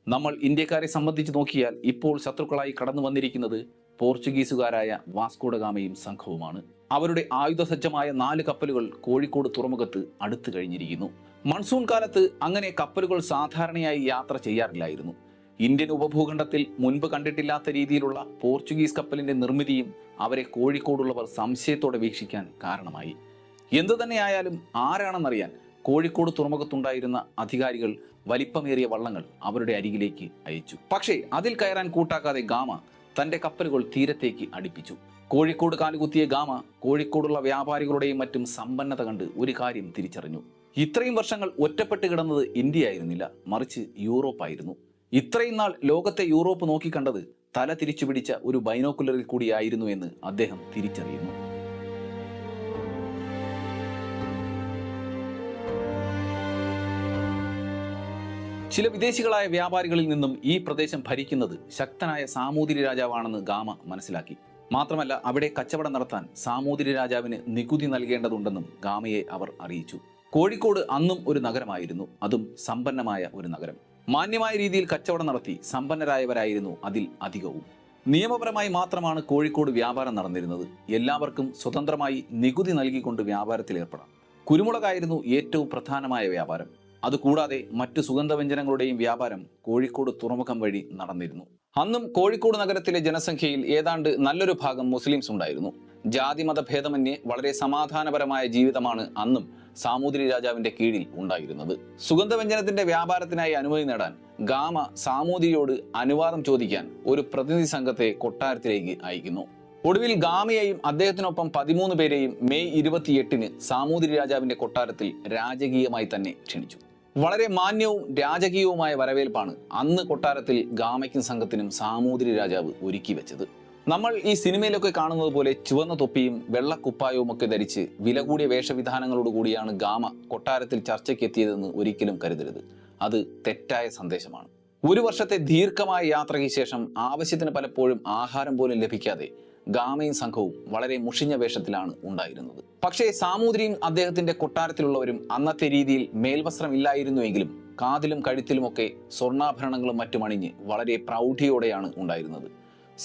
നമ്മൾ ഇന്ത്യക്കാരെ സംബന്ധിച്ച് നോക്കിയാൽ ഇപ്പോൾ ശത്രുക്കളായി കടന്നു വന്നിരിക്കുന്നത് പോർച്ചുഗീസുകാരായ വാസ്കോഡ ഗാമയും സംഘവുമാണ്. അവരുടെ ആയുധസജ്ജമായ 4 കപ്പലുകൾ കോഴിക്കോട് തുറമുഖത്ത് അടുത്തു കഴിഞ്ഞിരിക്കുന്നു. മൺസൂൺ കാലത്ത് അങ്ങനെ കപ്പലുകൾ സാധാരണയായി യാത്ര ചെയ്യാറില്ലായിരുന്നു. ഇന്ത്യൻ ഉപഭൂഖണ്ഡത്തിൽ മുൻപ് കണ്ടിട്ടില്ലാത്ത രീതിയിലുള്ള പോർച്ചുഗീസ് കപ്പലിന്റെ നിർമ്മിതിയും അവരെ കോഴിക്കോടുള്ളവർ സംശയത്തോടെ വീക്ഷിക്കാൻ കാരണമായി. എന്തു തന്നെയായാലും ആരാണെന്നറിയാൻ കോഴിക്കോട് തുറമുഖത്തുണ്ടായിരുന്ന അധികാരികൾ വലിപ്പമേറിയ വള്ളങ്ങൾ അവരുടെ അരികിലേക്ക് അയച്ചു. പക്ഷേ അതിൽ കയറാൻ കൂട്ടാക്കാതെ ഗാമ തന്റെ കപ്പലുകൾ തീരത്തേക്ക് അടുപ്പിച്ചു. കോഴിക്കോട് കാലുകുത്തിയ ഗാമ കോഴിക്കോടുള്ള വ്യാപാരികളുടെയും മറ്റും സമ്പന്നത കണ്ട് ഒരു കാര്യം തിരിച്ചറിഞ്ഞു. ഇത്രയും വർഷങ്ങൾ ഒറ്റപ്പെട്ട് കിടന്നത് ഇന്ത്യ ആയിരുന്നില്ല, മറിച്ച് യൂറോപ്പായിരുന്നു. ഇത്രയും നാൾ ലോകത്തെ യൂറോപ്പ് നോക്കിക്കണ്ടത് തല തിരിച്ചു പിടിച്ച ഒരു ബൈനോക്കുലറിൽ കൂടിയായിരുന്നു എന്ന് അദ്ദേഹം തിരിച്ചറിയുന്നു. ചില വിദേശികളായ വ്യാപാരികളിൽ നിന്നും ഈ പ്രദേശം ഭരിക്കുന്നത് ശക്തനായ സാമൂതിരി രാജാവാണെന്ന് ഗാമ മനസ്സിലാക്കി. മാത്രമല്ല, അവിടെ കച്ചവടം നടത്താൻ സാമൂതിരി രാജാവിന് നികുതി നൽകേണ്ടതുണ്ടെന്നും ഗാമയെ അവർ അറിയിച്ചു. കോഴിക്കോട് അന്നും ഒരു നഗരമായിരുന്നു, അതും സമ്പന്നമായ ഒരു നഗരം. മാന്യമായ രീതിയിൽ കച്ചവടം നടത്തി സമ്പന്നരായവരായിരുന്നു അതിൽ അധികവും. നിയമപരമായി മാത്രമാണ് കോഴിക്കോട് വ്യാപാരം നടന്നിരുന്നത്. എല്ലാവർക്കും സ്വതന്ത്രമായി നികുതി നൽകിക്കൊണ്ട് വ്യാപാരത്തിൽ ഏർപ്പെടാം. കുരുമുളകായിരുന്നു ഏറ്റവും പ്രധാനമായ വ്യാപാരം. അതുകൂടാതെ മറ്റു സുഗന്ധവ്യഞ്ജനങ്ങളുടെയും വ്യാപാരം കോഴിക്കോട് തുറമുഖം വഴി നടന്നിരുന്നു. അന്നും കോഴിക്കോട് നഗരത്തിലെ ജനസംഖ്യയിൽ ഏതാണ്ട് നല്ലൊരു ഭാഗം മുസ്ലിംസ് ഉണ്ടായിരുന്നു. ജാതിമത ഭേദമന്യേ വളരെ സമാധാനപരമായ ജീവിതമാണ് അന്നും സാമൂതിരി രാജാവിന്റെ കീഴിൽ ഉണ്ടായിരുന്നത്. സുഗന്ധവ്യഞ്ജനത്തിന്റെ വ്യാപാരത്തിനായി അനുമതി നേടാൻ ഗാമ സാമൂതിരിയോട് അനുവാദം ചോദിക്കാൻ ഒരു പ്രതിനിധി സംഘത്തെ കൊട്ടാരത്തിലേക്ക് അയക്കുന്നു. ഒടുവിൽ ഗാമയെയും അദ്ദേഹത്തിനൊപ്പം 13 പേരെയും മെയ് 28-ന് സാമൂതിരി രാജാവിന്റെ കൊട്ടാരത്തിൽ രാജകീയമായി തന്നെ ക്ഷണിച്ചു. വളരെ മാന്യവും രാജകീയവുമായ വരവേൽപ്പാണ് അന്ന് കൊട്ടാരത്തിൽ ഗാമയ്ക്കും സംഘത്തിനും സാമൂതിരി രാജാവ് ഒരുക്കി വെച്ചത്. നമ്മൾ ഈ സിനിമയിലൊക്കെ കാണുന്നത് പോലെ ചുവന്ന തൊപ്പിയും വെള്ളക്കുപ്പായവും ഒക്കെ ധരിച്ച് വില കൂടിയ വേഷവിധാനങ്ങളോടുകൂടിയാണ് ഗാമ കൊട്ടാരത്തിൽ ചർച്ചയ്ക്ക് എത്തിയതെന്ന് ഒരിക്കലും കരുതരുത്. അത് തെറ്റായ സന്ദേശമാണ്. ഒരു വർഷത്തെ ദീർഘമായ യാത്രയ്ക്ക് ശേഷം ആവശ്യത്തിന് പലപ്പോഴും ആഹാരം പോലും ലഭിക്കാതെ ഗാമയും സംഘവും വളരെ മുഷിഞ്ഞ വേഷത്തിലാണ് ഉണ്ടായിരുന്നത്. പക്ഷേ സാമൂതിരിയും അദ്ദേഹത്തിന്റെ കൊട്ടാരത്തിലുള്ളവരും അന്നത്തെ രീതിയിൽ മേൽവസ്ത്രം ഇല്ലായിരുന്നുവെങ്കിലും കാതിലും കഴുത്തിലുമൊക്കെ സ്വർണ്ണാഭരണങ്ങളും മറ്റും അണിഞ്ഞ് വളരെ പ്രൗഢിയോടെയാണ് ഉണ്ടായിരുന്നത്.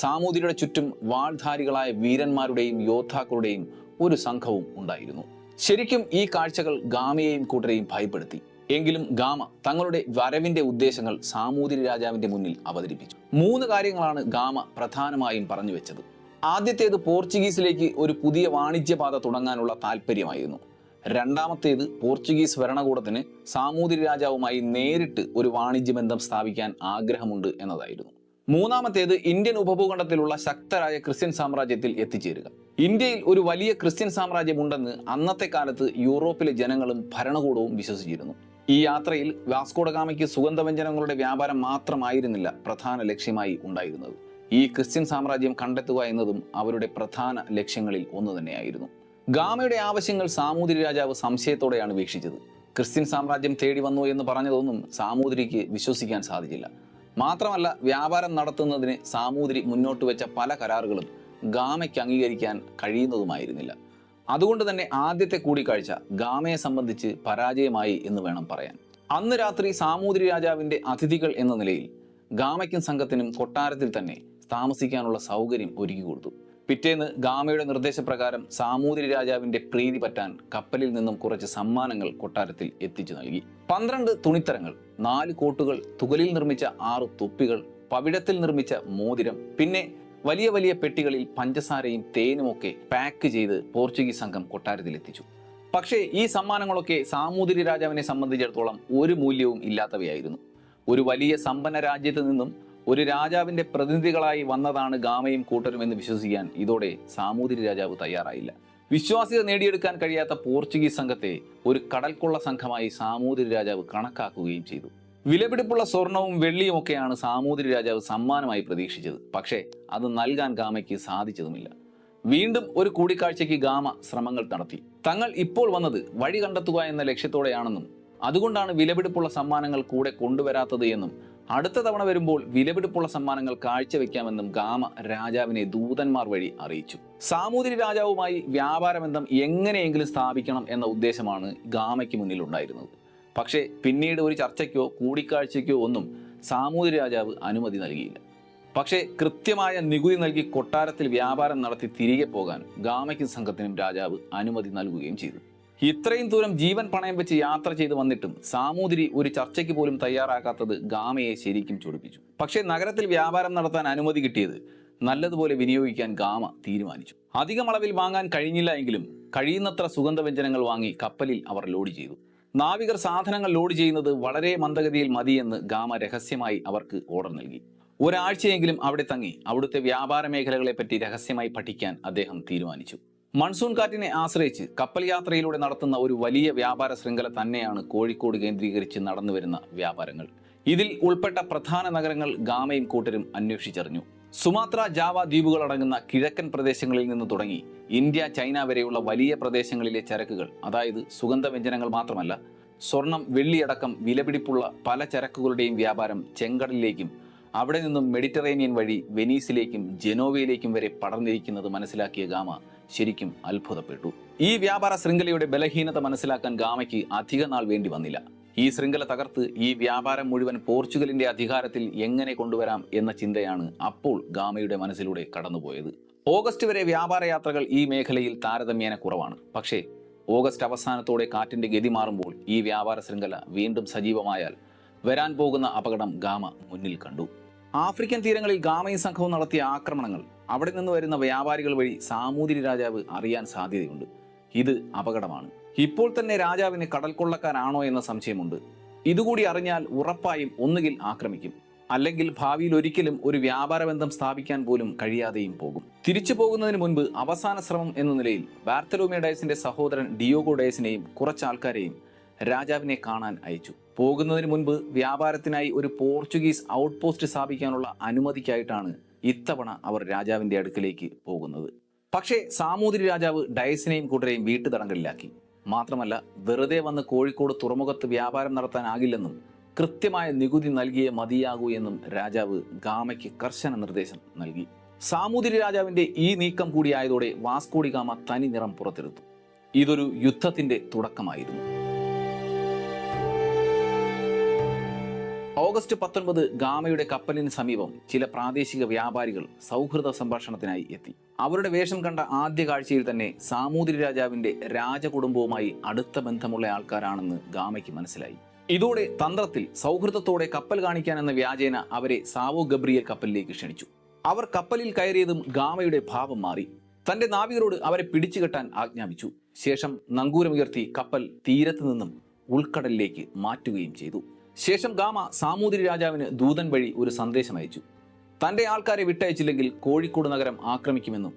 സാമൂതിരിയുടെ ചുറ്റും വാൾധാരികളായ വീരന്മാരുടെയും യോദ്ധാക്കളുടെയും ഒരു സംഘവും ഉണ്ടായിരുന്നു. ശരിക്കും ഈ കാഴ്ചകൾ ഗാമയെയും കൂട്ടരെയും ഭയപ്പെടുത്തി. എങ്കിലും ഗാമ തങ്ങളുടെ വരവിന്റെ ഉദ്ദേശങ്ങൾ സാമൂതിരി രാജാവിന്റെ മുന്നിൽ അവതരിപ്പിച്ചു. 3 കാര്യങ്ങളാണ് ഗാമ പ്രധാനമായും പറഞ്ഞു വെച്ചത്. ആദ്യത്തേത് പോർച്ചുഗീസിലേക്ക് ഒരു പുതിയ വാണിജ്യപാത തുടങ്ങാനുള്ള താല്പര്യമായിരുന്നു. രണ്ടാമത്തേത് പോർച്ചുഗീസ് ഭരണകൂടത്തിന് സാമൂതിരി രാജാവുമായി നേരിട്ട് ഒരു വാണിജ്യബന്ധം സ്ഥാപിക്കാൻ ആഗ്രഹമുണ്ട് എന്നതായിരുന്നു. മൂന്നാമത്തേത് ഇന്ത്യൻ ഉപഭൂഖണ്ഡത്തിലുള്ള ശക്തരായ ക്രിസ്ത്യൻ സാമ്രാജ്യത്തിൽ എത്തിച്ചേരുക. ഇന്ത്യയിൽ ഒരു വലിയ ക്രിസ്ത്യൻ സാമ്രാജ്യമുണ്ടെന്ന് അന്നത്തെ കാലത്ത് യൂറോപ്പിലെ ജനങ്ങളും ഭരണകൂടവും വിശ്വസിച്ചിരുന്നു. ഈ യാത്രയിൽ വാസ്കോഡ ഗാമയ്ക്ക് സുഗന്ധവ്യഞ്ജനങ്ങളുടെ വ്യാപാരം മാത്രമായിരുന്നില്ല പ്രധാന ലക്ഷ്യമായി ഉണ്ടായിരുന്നത്. ഈ ക്രിസ്ത്യൻ സാമ്രാജ്യം കണ്ടെത്തുക എന്നതും അവരുടെ പ്രധാന ലക്ഷ്യങ്ങളിൽ ഒന്ന് തന്നെയായിരുന്നു. ഗാമയുടെ ആവശ്യങ്ങൾ സാമൂതിരി രാജാവ് സംശയത്തോടെയാണ് വീക്ഷിച്ചത്. ക്രിസ്ത്യൻ സാമ്രാജ്യം തേടി വന്നു എന്ന് പറഞ്ഞതൊന്നും സാമൂതിരിക്ക് വിശ്വസിക്കാൻ സാധിച്ചില്ല. മാത്രമല്ല, വ്യാപാരം നടത്തുന്നതിന് സാമൂതിരി മുന്നോട്ട് വെച്ച പല കരാറുകളും ഗാമയ്ക്ക് അംഗീകരിക്കാൻ കഴിയുന്നതുമായിരുന്നില്ല. അതുകൊണ്ട് തന്നെ ആദ്യത്തെ കൂടിക്കാഴ്ച ഗാമയെ സംബന്ധിച്ച് പരാജയമായി എന്ന് വേണം പറയാൻ. അന്ന് രാത്രി സാമൂതിരി രാജാവിന്റെ അതിഥികൾ എന്ന നിലയിൽ ഗാമയ്ക്കും സംഘത്തിനും കൊട്ടാരത്തിൽ തന്നെ താമസിക്കാനുള്ള സൗകര്യം ഒരുക്കി കൊടുത്തു. പിറ്റേന്ന് ഗാമയുടെ നിർദ്ദേശപ്രകാരം സാമൂതിരി രാജാവിന്റെ പ്രീതി പറ്റാൻ കപ്പലിൽ നിന്നും കുറച്ച് സമ്മാനങ്ങൾ കൊട്ടാരത്തിൽ എത്തിച്ചു നൽകി. 12 തുണിത്തരങ്ങൾ, 4 കോട്ടുകൾ, തുകലിൽ നിർമ്മിച്ച 6 തൊപ്പികൾ, പവിഴത്തിൽ നിർമ്മിച്ച മോതിരം, പിന്നെ വലിയ വലിയ പെട്ടികളിൽ പഞ്ചസാരയും തേനുമൊക്കെ പാക്ക് ചെയ്ത് പോർച്ചുഗീസ് സംഘം കൊട്ടാരത്തിൽ എത്തിച്ചു. പക്ഷേ ഈ സമ്മാനങ്ങളൊക്കെ സാമൂതിരി രാജാവിനെ സംബന്ധിച്ചിടത്തോളം ഒരു മൂല്യവും ഇല്ലാത്തവയായിരുന്നു. ഒരു വലിയ സമ്പന്ന രാജ്യത്ത് നിന്നും ഒരു രാജാവിന്റെ പ്രതിനിധികളായി വന്നതാണ് ഗാമയും കൂട്ടരും എന്ന് വിശ്വസിക്കാൻ ഇതോടെ സാമൂതിരി രാജാവ് തയ്യാറായില്ല. വിശ്വാസ്യത നേടിയെടുക്കാൻ കഴിയാത്ത പോർച്ചുഗീസ് സംഘത്തെ ഒരു കടൽക്കൊള്ള സംഘമായി സാമൂതിരി രാജാവ് കണക്കാക്കുകയും ചെയ്തു. വിലപിടിപ്പുള്ള സ്വർണവും വെള്ളിയും ഒക്കെയാണ് സാമൂതിരി രാജാവ് സമ്മാനമായി പ്രതീക്ഷിച്ചത്. പക്ഷേ അത് നൽകാൻ ഗാമയ്ക്ക് സാധിച്ചതുമില്ല. വീണ്ടും ഒരു കൂടിക്കാഴ്ചയ്ക്ക് ഗാമ ശ്രമങ്ങൾ നടത്തി. തങ്ങൾ ഇപ്പോൾ വന്നത് വഴി കണ്ടെത്തുക എന്ന ലക്ഷ്യത്തോടെയാണെന്നും അതുകൊണ്ടാണ് വിലപിടിപ്പുള്ള സമ്മാനങ്ങൾ കൂടെ കൊണ്ടുവരാത്തത് എന്നും അടുത്ത തവണ വരുമ്പോൾ വിലപിടിപ്പുള്ള സമ്മാനങ്ങൾ കാഴ്ചവെക്കാമെന്നും ഗാമ രാജാവിനെ ദൂതന്മാർ വഴി അറിയിച്ചു. സാമൂതിരി രാജാവുമായി വ്യാപാരബന്ധം എങ്ങനെയെങ്കിലും സ്ഥാപിക്കണം എന്ന ഉദ്ദേശമാണ് ഗാമയ്ക്ക് മുന്നിൽ ഉണ്ടായിരുന്നത്. പക്ഷേ പിന്നീട് ഒരു ചർച്ചയ്ക്കോ കൂടിക്കാഴ്ചയ്ക്കോ ഒന്നും സാമൂതിരി രാജാവ് അനുമതി നൽകിയില്ല. പക്ഷേ കൃത്യമായ നികുതി നൽകി കൊട്ടാരത്തിൽ വ്യാപാരം നടത്തി തിരികെ പോകാൻ ഗാമയ്ക്കും സംഘത്തിനും രാജാവ് അനുമതി നൽകുകയും ചെയ്തു. ഇത്രയും ദൂരം ജീവൻ പണയം വെച്ച് യാത്ര ചെയ്ത് വന്നിട്ടും സാമൂതിരി ഒരു ചർച്ചയ്ക്ക് പോലും തയ്യാറാക്കാത്തത് ഗാമയെ ശരിക്കും ചൊടിപ്പിച്ചു. പക്ഷേ നഗരത്തിൽ വ്യാപാരം നടത്താൻ അനുമതി കിട്ടിയത് നല്ലതുപോലെ വിനിയോഗിക്കാൻ ഗാമ തീരുമാനിച്ചു. അധികം അളവിൽ വാങ്ങാൻ കഴിഞ്ഞില്ല എങ്കിലും കഴിയുന്നത്ര സുഗന്ധവ്യഞ്ജനങ്ങൾ വാങ്ങി കപ്പലിൽ അവർ ലോഡ് ചെയ്തു. നാവികർ സാധനങ്ങൾ ലോഡ് ചെയ്യുന്നത് വളരെ മന്ദഗതിയിൽ മതിയെന്ന് ഗാമ രഹസ്യമായി അവർക്ക് ഓർഡർ നൽകി. ഒരാഴ്ചയെങ്കിലും അവിടെ തങ്ങി അവിടുത്തെ വ്യാപാര മേഖലകളെപ്പറ്റി രഹസ്യമായി പഠിക്കാൻ അദ്ദേഹം തീരുമാനിച്ചു. മൺസൂൺ കാറ്റിനെ ആശ്രയിച്ച് കപ്പൽ യാത്രയിലൂടെ നടത്തുന്ന ഒരു വലിയ വ്യാപാര ശൃംഖല തന്നെയാണ് കോഴിക്കോട് കേന്ദ്രീകരിച്ച് നടന്നുവരുന്ന വ്യാപാരങ്ങൾ. ഇതിൽ ഉൾപ്പെട്ട പ്രധാന നഗരങ്ങൾ ഗാമയും കൂട്ടരും അന്വേഷിച്ചറിഞ്ഞു. സുമാത്ര, ജാവ ദ്വീപുകൾ അടങ്ങുന്ന കിഴക്കൻ പ്രദേശങ്ങളിൽ നിന്ന് തുടങ്ങി ഇന്ത്യ, ചൈന വരെയുള്ള വലിയ പ്രദേശങ്ങളിലെ ചരക്കുകൾ, അതായത് സുഗന്ധവ്യഞ്ജനങ്ങൾ മാത്രമല്ല, സ്വർണം, വെള്ളിയടക്കം വിലപിടിപ്പുള്ള പല ചരക്കുകളുടെയും വ്യാപാരം ചെങ്കടലിലേക്കും അവിടെ നിന്നും മെഡിറ്ററേനിയൻ വഴി വെനീസിലേക്കും ജനോവയിലേക്കും വരെ പടർന്നിരിക്കുന്നത് മനസ്സിലാക്കിയ ഗാമ ശരിക്കും അത്ഭുതപ്പെട്ടു. ഈ വ്യാപാര ശൃംഖലയുടെ ബലഹീനത മനസ്സിലാക്കാൻ ഗാമയ്ക്ക് അധിക നാൾ വേണ്ടി വന്നില്ല. ഈ ശൃംഖല തകർത്ത് ഈ വ്യാപാരം മുഴുവൻ പോർച്ചുഗലിന്റെ അധികാരത്തിൽ എങ്ങനെ കൊണ്ടുവരാം എന്ന ചിന്തയാണ് അപ്പോൾ ഗാമയുടെ മനസ്സിലൂടെ കടന്നുപോയത്. ഓഗസ്റ്റ് വരെ വ്യാപാര യാത്രകൾ ഈ മേഖലയിൽ താരതമ്യേന കുറവാണ്. പക്ഷേ ഓഗസ്റ്റ് അവസാനത്തോടെ കാറ്റിന്റെ ഗതി മാറുമ്പോൾ ഈ വ്യാപാര ശൃംഖല വീണ്ടും സജീവമായാൽ വരാൻ പോകുന്ന അപകടം ഗാമ മുന്നിൽ കണ്ടു. ആഫ്രിക്കൻ തീരങ്ങളിൽ ഗാമയും സംഘവും നടത്തിയ ആക്രമണങ്ങൾ അവിടെ നിന്ന് വരുന്ന വ്യാപാരികൾ വഴി സാമൂതിരി രാജാവ് അറിയാൻ സാധ്യതയുണ്ട്. ഇത് അപകടമാണ്. ഇപ്പോൾ തന്നെ രാജാവിന് കടൽ കൊള്ളക്കാരാണോ എന്ന സംശയമുണ്ട്. ഇതുകൂടി അറിഞ്ഞാൽ ഉറപ്പായും ഒന്നുകിൽ ആക്രമിക്കും, അല്ലെങ്കിൽ ഭാവിയിൽ ഒരിക്കലും ഒരു വ്യാപാര ബന്ധം സ്ഥാപിക്കാൻ പോലും കഴിയാതെയും പോകും. തിരിച്ചു പോകുന്നതിന് മുൻപ് അവസാന ശ്രമം എന്ന നിലയിൽ ബാർത്തലോമിയോ ഡയസിന്റെ സഹോദരൻ ഡിയോഗോ ഡയസിനെയും കുറച്ചാൾക്കാരെയും രാജാവിനെ കാണാൻ അയച്ചു. പോകുന്നതിന് മുൻപ് വ്യാപാരത്തിനായി ഒരു പോർച്ചുഗീസ് ഔട്ട് പോസ്റ്റ് സ്ഥാപിക്കാനുള്ള അനുമതിക്കായിട്ടാണ് ഇത്തവണ അവർ രാജാവിന്റെ അടുക്കിലേക്ക് പോകുന്നത്. പക്ഷേ സാമൂതിരി രാജാവ് ഡയസിനെയും കൂട്ടരെയും വീട്ടുതടങ്കലിലാക്കി. മാത്രമല്ല, വെറുതെ വന്ന് കോഴിക്കോട് തുറമുഖത്ത് വ്യാപാരം നടത്താനാകില്ലെന്നും കൃത്യമായ നികുതി നൽകിയേ മതിയാകൂ എന്നും രാജാവ് ഗാമയ്ക്ക് കർശന നിർദ്ദേശം നൽകി. സാമൂതിരി രാജാവിന്റെ ഈ നീക്കം കൂടിയായതോടെ വാസ്കോ ഡി ഗാമ തനി നിറം പുറത്തെടുത്തു. ഇതൊരു യുദ്ധത്തിന്റെ തുടക്കമായിരുന്നു. ഓഗസ്റ്റ് 19 ഗാമയുടെ കപ്പലിന് സമീപം ചില പ്രാദേശിക വ്യാപാരികൾ സൗഹൃദ സംഭാഷണത്തിനായി എത്തി. അവരുടെ വേഷം കണ്ട ആദ്യ കാഴ്ചയിൽ തന്നെ സാമൂതിരി രാജാവിന്റെ രാജകുടുംബവുമായി അടുത്ത ബന്ധമുള്ള ആൾക്കാരാണെന്ന് ഗാമയ്ക്ക് മനസ്സിലായി. ഇതോടെ തന്ത്രത്തിൽ സൗഹൃദത്തോടെ കപ്പൽ കാണിക്കാനെന്ന വ്യാജേന അവരെ സാവോ ഗബ്രിയേൽ കപ്പലിലേക്ക് ക്ഷണിച്ചു. അവർ കപ്പലിൽ കയറിയതും ഗാമയുടെ ഭാവം മാറി. തന്റെ നാവികരോട് അവരെ പിടിച്ചുകെട്ടാൻ ആജ്ഞാപിച്ചു. ശേഷം നങ്കൂരമുയർത്തി കപ്പൽ തീരത്ത് നിന്നും ഉൾക്കടലിലേക്ക് മാറ്റുകയും ചെയ്തു. ശേഷം ഗാമ സാമൂതിരി രാജാവിന് ദൂതൻ വഴി ഒരു സന്ദേശം അയച്ചു. തന്റെ ആൾക്കാരെ വിട്ടയച്ചില്ലെങ്കിൽ കോഴിക്കോട് നഗരം ആക്രമിക്കുമെന്നും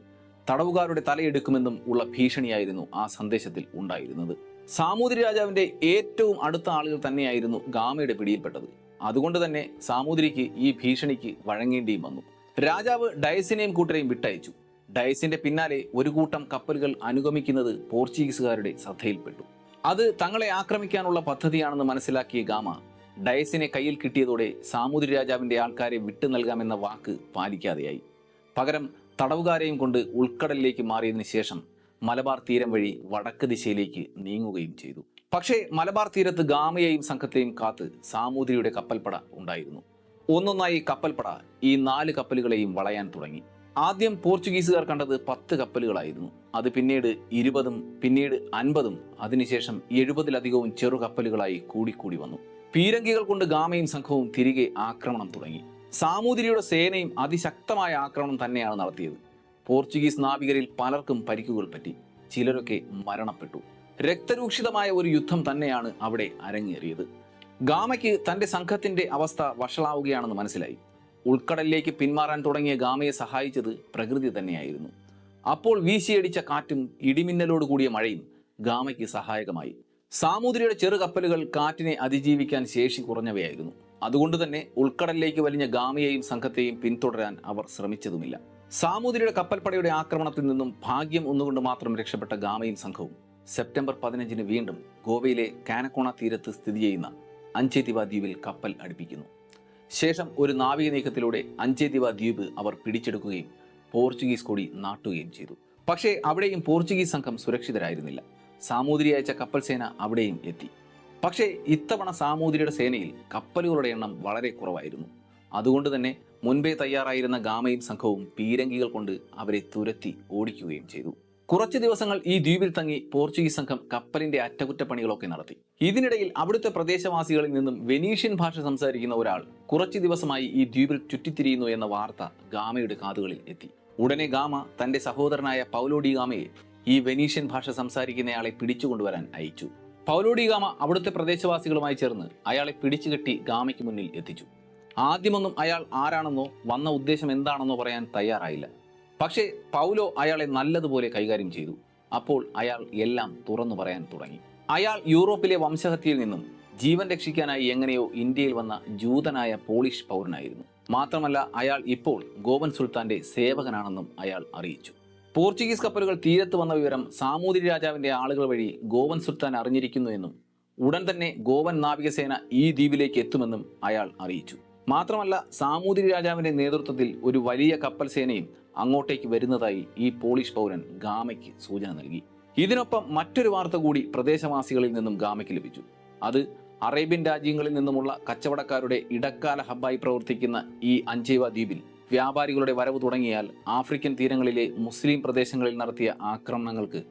തടവുകാരുടെ തലയെടുക്കുമെന്നും ഉള്ള ഭീഷണിയായിരുന്നു ആ സന്ദേശത്തിൽ ഉണ്ടായിരുന്നത്. സാമൂതിരി രാജാവിന്റെ ഏറ്റവും അടുത്ത ആളുകൾ തന്നെയായിരുന്നു ഗാമയുടെ പിടിയിൽപ്പെട്ടത്. അതുകൊണ്ട് തന്നെ സാമൂതിരിക്ക് ഈ ഭീഷണിക്ക് വഴങ്ങേണ്ടിയും വന്നു. രാജാവ് ഡയസിനെയും കൂട്ടരെയും വിട്ടയച്ചു. ഡയസിന്റെ പിന്നാലെ ഒരു കൂട്ടം കപ്പലുകൾ അനുഗമിക്കുന്നത് പോർച്ചുഗീസുകാരുടെ ശ്രദ്ധയിൽപ്പെട്ടു. അത് തങ്ങളെ ആക്രമിക്കാനുള്ള പദ്ധതിയാണെന്ന് മനസ്സിലാക്കിയ ഗാമ ഡയസിനെ കയ്യിൽ കിട്ടിയതോടെ സാമൂതിരി രാജാവിന്റെ ആൾക്കാരെ വിട്ടു നൽകാമെന്ന വാക്ക് പാലിക്കാതെയായി. പകരം തടവുകാരെയും കൊണ്ട് ഉൾക്കടലിലേക്ക് മാറിയതിനു ശേഷം മലബാർ തീരം വഴി വടക്ക് ദിശയിലേക്ക് നീങ്ങുകയും ചെയ്തു. പക്ഷേ മലബാർ തീരത്ത് ഗാമയെയും സംഘത്തെയും കാത്ത് സാമൂതിരിയുടെ കപ്പൽപ്പട ഉണ്ടായിരുന്നു. ഒന്നൊന്നായി കപ്പൽപ്പട ഈ 4 കപ്പലുകളെയും വളയാൻ തുടങ്ങി. ആദ്യം പോർച്ചുഗീസുകാർ കണ്ടത് 10 കപ്പലുകളായിരുന്നു. അത് പിന്നീട് 20-ഉം പിന്നീട് 50-ഉം അതിനുശേഷം 70-ലധികവും ചെറു കപ്പലുകളായി കൂടിക്കൂടി വന്നു. പീരങ്കികൾ കൊണ്ട് ഗാമയും സംഘവും തിരികെ ആക്രമണം തുടങ്ങി. സാമൂതിരിയുടെ സേനയും അതിശക്തമായ ആക്രമണം തന്നെയാണ് നടത്തിയത്. പോർച്ചുഗീസ് നാവികരിൽ പലർക്കും പരിക്കുകൾ പറ്റി, ചിലരൊക്കെ മരണപ്പെട്ടു. രക്തരൂക്ഷിതമായ ഒരു യുദ്ധം തന്നെയാണ് അവിടെ അരങ്ങേറിയത്. ഗാമയ്ക്ക് തന്റെ സംഘത്തിന്റെ അവസ്ഥ വഷളാവുകയാണെന്ന് മനസ്സിലായി. ഉൾക്കടലിലേക്ക് പിന്മാറാൻ തുടങ്ങിയ ഗാമയെ സഹായിച്ചത് പ്രകൃതി തന്നെയായിരുന്നു. അപ്പോൾ വീശിയടിച്ച കാറ്റും ഇടിമിന്നലോട് കൂടിയ മഴയും ഗാമയ്ക്ക് സഹായകമായി. സാമൂതിരിയുടെ ചെറു കപ്പലുകൾ കാറ്റിനെ അതിജീവിക്കാൻ ശേഷി കുറഞ്ഞവയായിരുന്നു. അതുകൊണ്ട് തന്നെ ഉൾക്കടലിലേക്ക് വലിഞ്ഞ ഗാമയെയും സംഘത്തെയും പിന്തുടരാൻ അവർ ശ്രമിച്ചതുമില്ല. സാമൂതിരിയുടെ കപ്പൽപ്പടയുടെ ആക്രമണത്തിൽ നിന്നും ഭാഗ്യം ഒന്നുകൊണ്ട് മാത്രം രക്ഷപ്പെട്ട ഗാമയും സംഘവും സെപ്റ്റംബർ 15-ന് വീണ്ടും ഗോവയിലെ കാനക്കോണ തീരത്ത് സ്ഥിതി ചെയ്യുന്ന അഞ്ചേതിവ ദ്വീപിൽ കപ്പൽ അടുപ്പിക്കുന്നു. ശേഷം ഒരു നാവിക നീക്കത്തിലൂടെ അഞ്ചേതിവ ദ്വീപ് അവർ പിടിച്ചെടുക്കുകയും പോർച്ചുഗീസ് കൊടി നാട്ടുകയും ചെയ്തു. പക്ഷേ അവിടെയും പോർച്ചുഗീസ് സംഘം സുരക്ഷിതരായിരുന്നില്ല. സാമൂതിരി അയച്ച കപ്പൽ സേന അവിടെയും എത്തി. പക്ഷേ ഇത്തവണ സാമൂതിരിയുടെ സേനയിൽ കപ്പലുകളുടെ എണ്ണം വളരെ കുറവായിരുന്നു. അതുകൊണ്ട് തന്നെ മുൻപേ തയ്യാറായിരുന്ന ഗാമയും സംഘവും പീരങ്കികൾ കൊണ്ട് അവരെ തുരത്തി ഓടിക്കുകയും ചെയ്തു. കുറച്ച് ദിവസങ്ങൾ ഈ ദ്വീപിൽ തങ്ങി പോർച്ചുഗീസ് സംഘം കപ്പലിന്റെ അറ്റകുറ്റപ്പണികളൊക്കെ നടത്തി. ഇതിനിടയിൽ അവിടുത്തെ പ്രദേശവാസികളിൽ നിന്നും വെനീഷ്യൻ ഭാഷ സംസാരിക്കുന്ന ഒരാൾ കുറച്ചു ദിവസമായി ഈ ദ്വീപിൽ ചുറ്റിത്തിരിയുന്നു എന്ന വാർത്ത ഗാമയുടെ കാതുകളിൽ എത്തി. ഉടനെ ഗാമ തന്റെ സഹോദരനായ പൗലോ ഡി ഗാമയെ ഈ വെനീഷ്യൻ ഭാഷ സംസാരിക്കുന്നയാളെ പിടിച്ചുകൊണ്ടുവരാൻ അയച്ചു. പൗലോ ഡി ഗാമ അവിടുത്തെ പ്രദേശവാസികളുമായി ചേർന്ന് അയാളെ പിടിച്ചുകെട്ടി ഗാമയ്ക്ക് മുന്നിൽ എത്തിച്ചു. ആദ്യമൊന്നും അയാൾ ആരാണെന്നോ വന്ന ഉദ്ദേശം എന്താണെന്നോ പറയാൻ തയ്യാറായില്ല. പക്ഷേ പൗലോ അയാളെ നല്ലതുപോലെ കൈകാര്യം ചെയ്തു. അപ്പോൾ അയാൾ എല്ലാം തുറന്നു പറയാൻ തുടങ്ങി. അയാൾ യൂറോപ്പിലെ വംശഹത്യയിൽ നിന്നും ജീവൻ രക്ഷിക്കാനായി എങ്ങനെയോ ഇന്ത്യയിൽ വന്ന ജൂതനായ പോളിഷ് പൗരനായിരുന്നു. മാത്രമല്ല അയാൾ ഇപ്പോൾ ഗോവൻ സുൽത്താന്റെ സേവകനാണെന്നും അയാൾ അറിയിച്ചു. പോർച്ചുഗീസ് കപ്പലുകൾ തീരത്ത് വന്ന വിവരം സാമൂതിരി രാജാവിന്റെ ആളുകൾ വഴി ഗോവൻ സുൽത്താൻ അറിഞ്ഞിരിക്കുന്നു എന്നും ഉടൻ തന്നെ ഗോവൻ നാവികസേന ഈ ദ്വീപിലേക്ക് എത്തുമെന്നും അയാൾ അറിയിച്ചു. മാത്രമല്ല സാമൂതിരി രാജാവിന്റെ നേതൃത്വത്തിൽ ഒരു വലിയ കപ്പൽ സേനയും അങ്ങോട്ടേക്ക് വരുന്നതായി ഈ പോളിഷ് പൗരൻ ഗാമയ്ക്ക് സൂചന നൽകി. ഇതിനൊപ്പം മറ്റൊരു വാർത്ത കൂടി പ്രദേശവാസികളിൽ നിന്നും ഗാമയ്ക്ക് ലഭിച്ചു. അത് അറേബ്യൻ രാജ്യങ്ങളിൽ നിന്നുമുള്ള കച്ചവടക്കാരുടെ ഇടക്കാല ഹബ്ബായി പ്രവർത്തിക്കുന്ന ഈ അഞ്ചേവ ദ്വീപിൽ വ്യാപാരികളുടെ വരവ് തുടങ്ങിയാൽ ആഫ്രിക്കൻ തീരങ്ങളിലെ മുസ്ലിം പ്രദേശങ്ങളിൽ നടത്തിയ ആക്രമണങ്ങൾക്ക്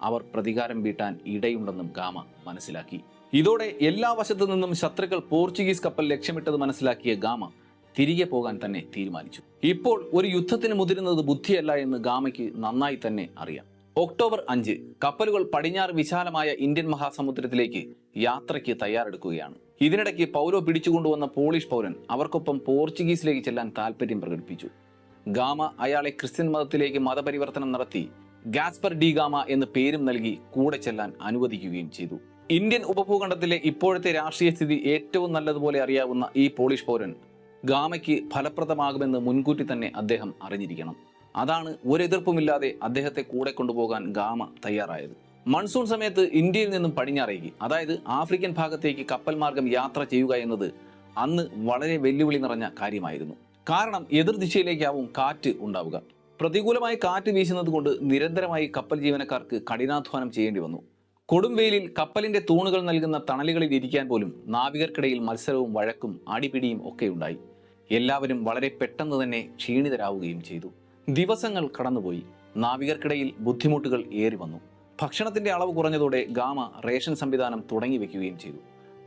അവർ പ്രതികാരം വീട്ടാൻ ഇടയുണ്ടെന്നും ഗാമ മനസ്സിലാക്കി. ഇതോടെ എല്ലാ വശത്തു നിന്നും ശത്രുക്കൾ പോർച്ചുഗീസ് കപ്പൽ ലക്ഷ്യമിട്ടത് മനസ്സിലാക്കിയ ഗാമ തിരികെ പോകാൻ തന്നെ തീരുമാനിച്ചു. ഇപ്പോൾ ഒരു യുദ്ധത്തിന് മുതിരുന്നത് ബുദ്ധിയല്ല എന്ന് ഗാമയ്ക്ക് നന്നായി തന്നെ അറിയാം. ഒക്ടോബർ 5 കപ്പലുകൾ പടിഞ്ഞാറ് വിശാലമായ ഇന്ത്യൻ മഹാസമുദ്രത്തിലേക്ക് യാത്രയ്ക്ക് തയ്യാറെടുക്കുകയാണ്. ഇതിനിടയ്ക്ക് പൗലോ പിടിച്ചുകൊണ്ടുവന്ന പോളിഷ് പൗരൻ അവർക്കൊപ്പം പോർച്ചുഗീസിലേക്ക് ചെല്ലാൻ താല്പര്യം പ്രകടിപ്പിച്ചു. ഗാമ അയാളെ ക്രിസ്ത്യൻ മതത്തിലേക്ക് മതപരിവർത്തനം നടത്തി ഗാസ്പർ ഡി ഗാമ എന്ന് പേരും നൽകി കൂടെ ചെല്ലാൻ അനുവദിക്കുകയും ചെയ്തു. ഇന്ത്യൻ ഉപഭൂഖണ്ഡത്തിലെ ഇപ്പോഴത്തെ രാഷ്ട്രീയ സ്ഥിതി ഏറ്റവും നല്ലതുപോലെ അറിയാവുന്ന ഈ പോളിഷ് പൗരൻ ഗാമയ്ക്ക് ഫലപ്രദമാകുമെന്ന് മുൻകൂട്ടി തന്നെ അദ്ദേഹം അറിഞ്ഞിരിക്കണം. അതാണ് ഒരെതിർപ്പുമില്ലാതെ അദ്ദേഹത്തെ കൂടെ കൊണ്ടുപോകാൻ ഗാമ തയ്യാറായത്. മൺസൂൺ സമയത്ത് ഇന്ത്യയിൽ നിന്നും പടിഞ്ഞാറേക്ക്, അതായത് ആഫ്രിക്കൻ ഭാഗത്തേക്ക് കപ്പൽ മാർഗം യാത്ര ചെയ്യുക എന്നത് അന്ന് വളരെ വെല്ലുവിളി നിറഞ്ഞ കാര്യമായിരുന്നു. കാരണം എതിർദിശയിലേക്കാവും കാറ്റ് ഉണ്ടാവുക. പ്രതികൂലമായി കാറ്റ് വീശുന്നത് കൊണ്ട് നിരന്തരമായി കപ്പൽ ജീവനക്കാർക്ക് കഠിനാധ്വാനം ചെയ്യേണ്ടി വന്നു. കൊടും വെയിലിൽ കപ്പലിന്റെ തൂണുകൾ നൽകുന്ന തണലുകളിൽ ഇരിക്കാൻ പോലും നാവികർക്കിടയിൽ മത്സരവും വഴക്കും അടിപിടിയും ഒക്കെ ഉണ്ടായി. എല്ലാവരും വളരെ പെട്ടെന്ന് തന്നെ ക്ഷീണിതരാവുകയും ചെയ്തു. ദിവസങ്ങൾ കടന്നുപോയി. നാവികർക്കിടയിൽ ബുദ്ധിമുട്ടുകൾ ഏറി വന്നു. ഭക്ഷണത്തിന്റെ അളവ് കുറഞ്ഞതോടെ ഗാമ റേഷൻ സംവിധാനം തുടങ്ങി വെക്കുകയും ചെയ്തു.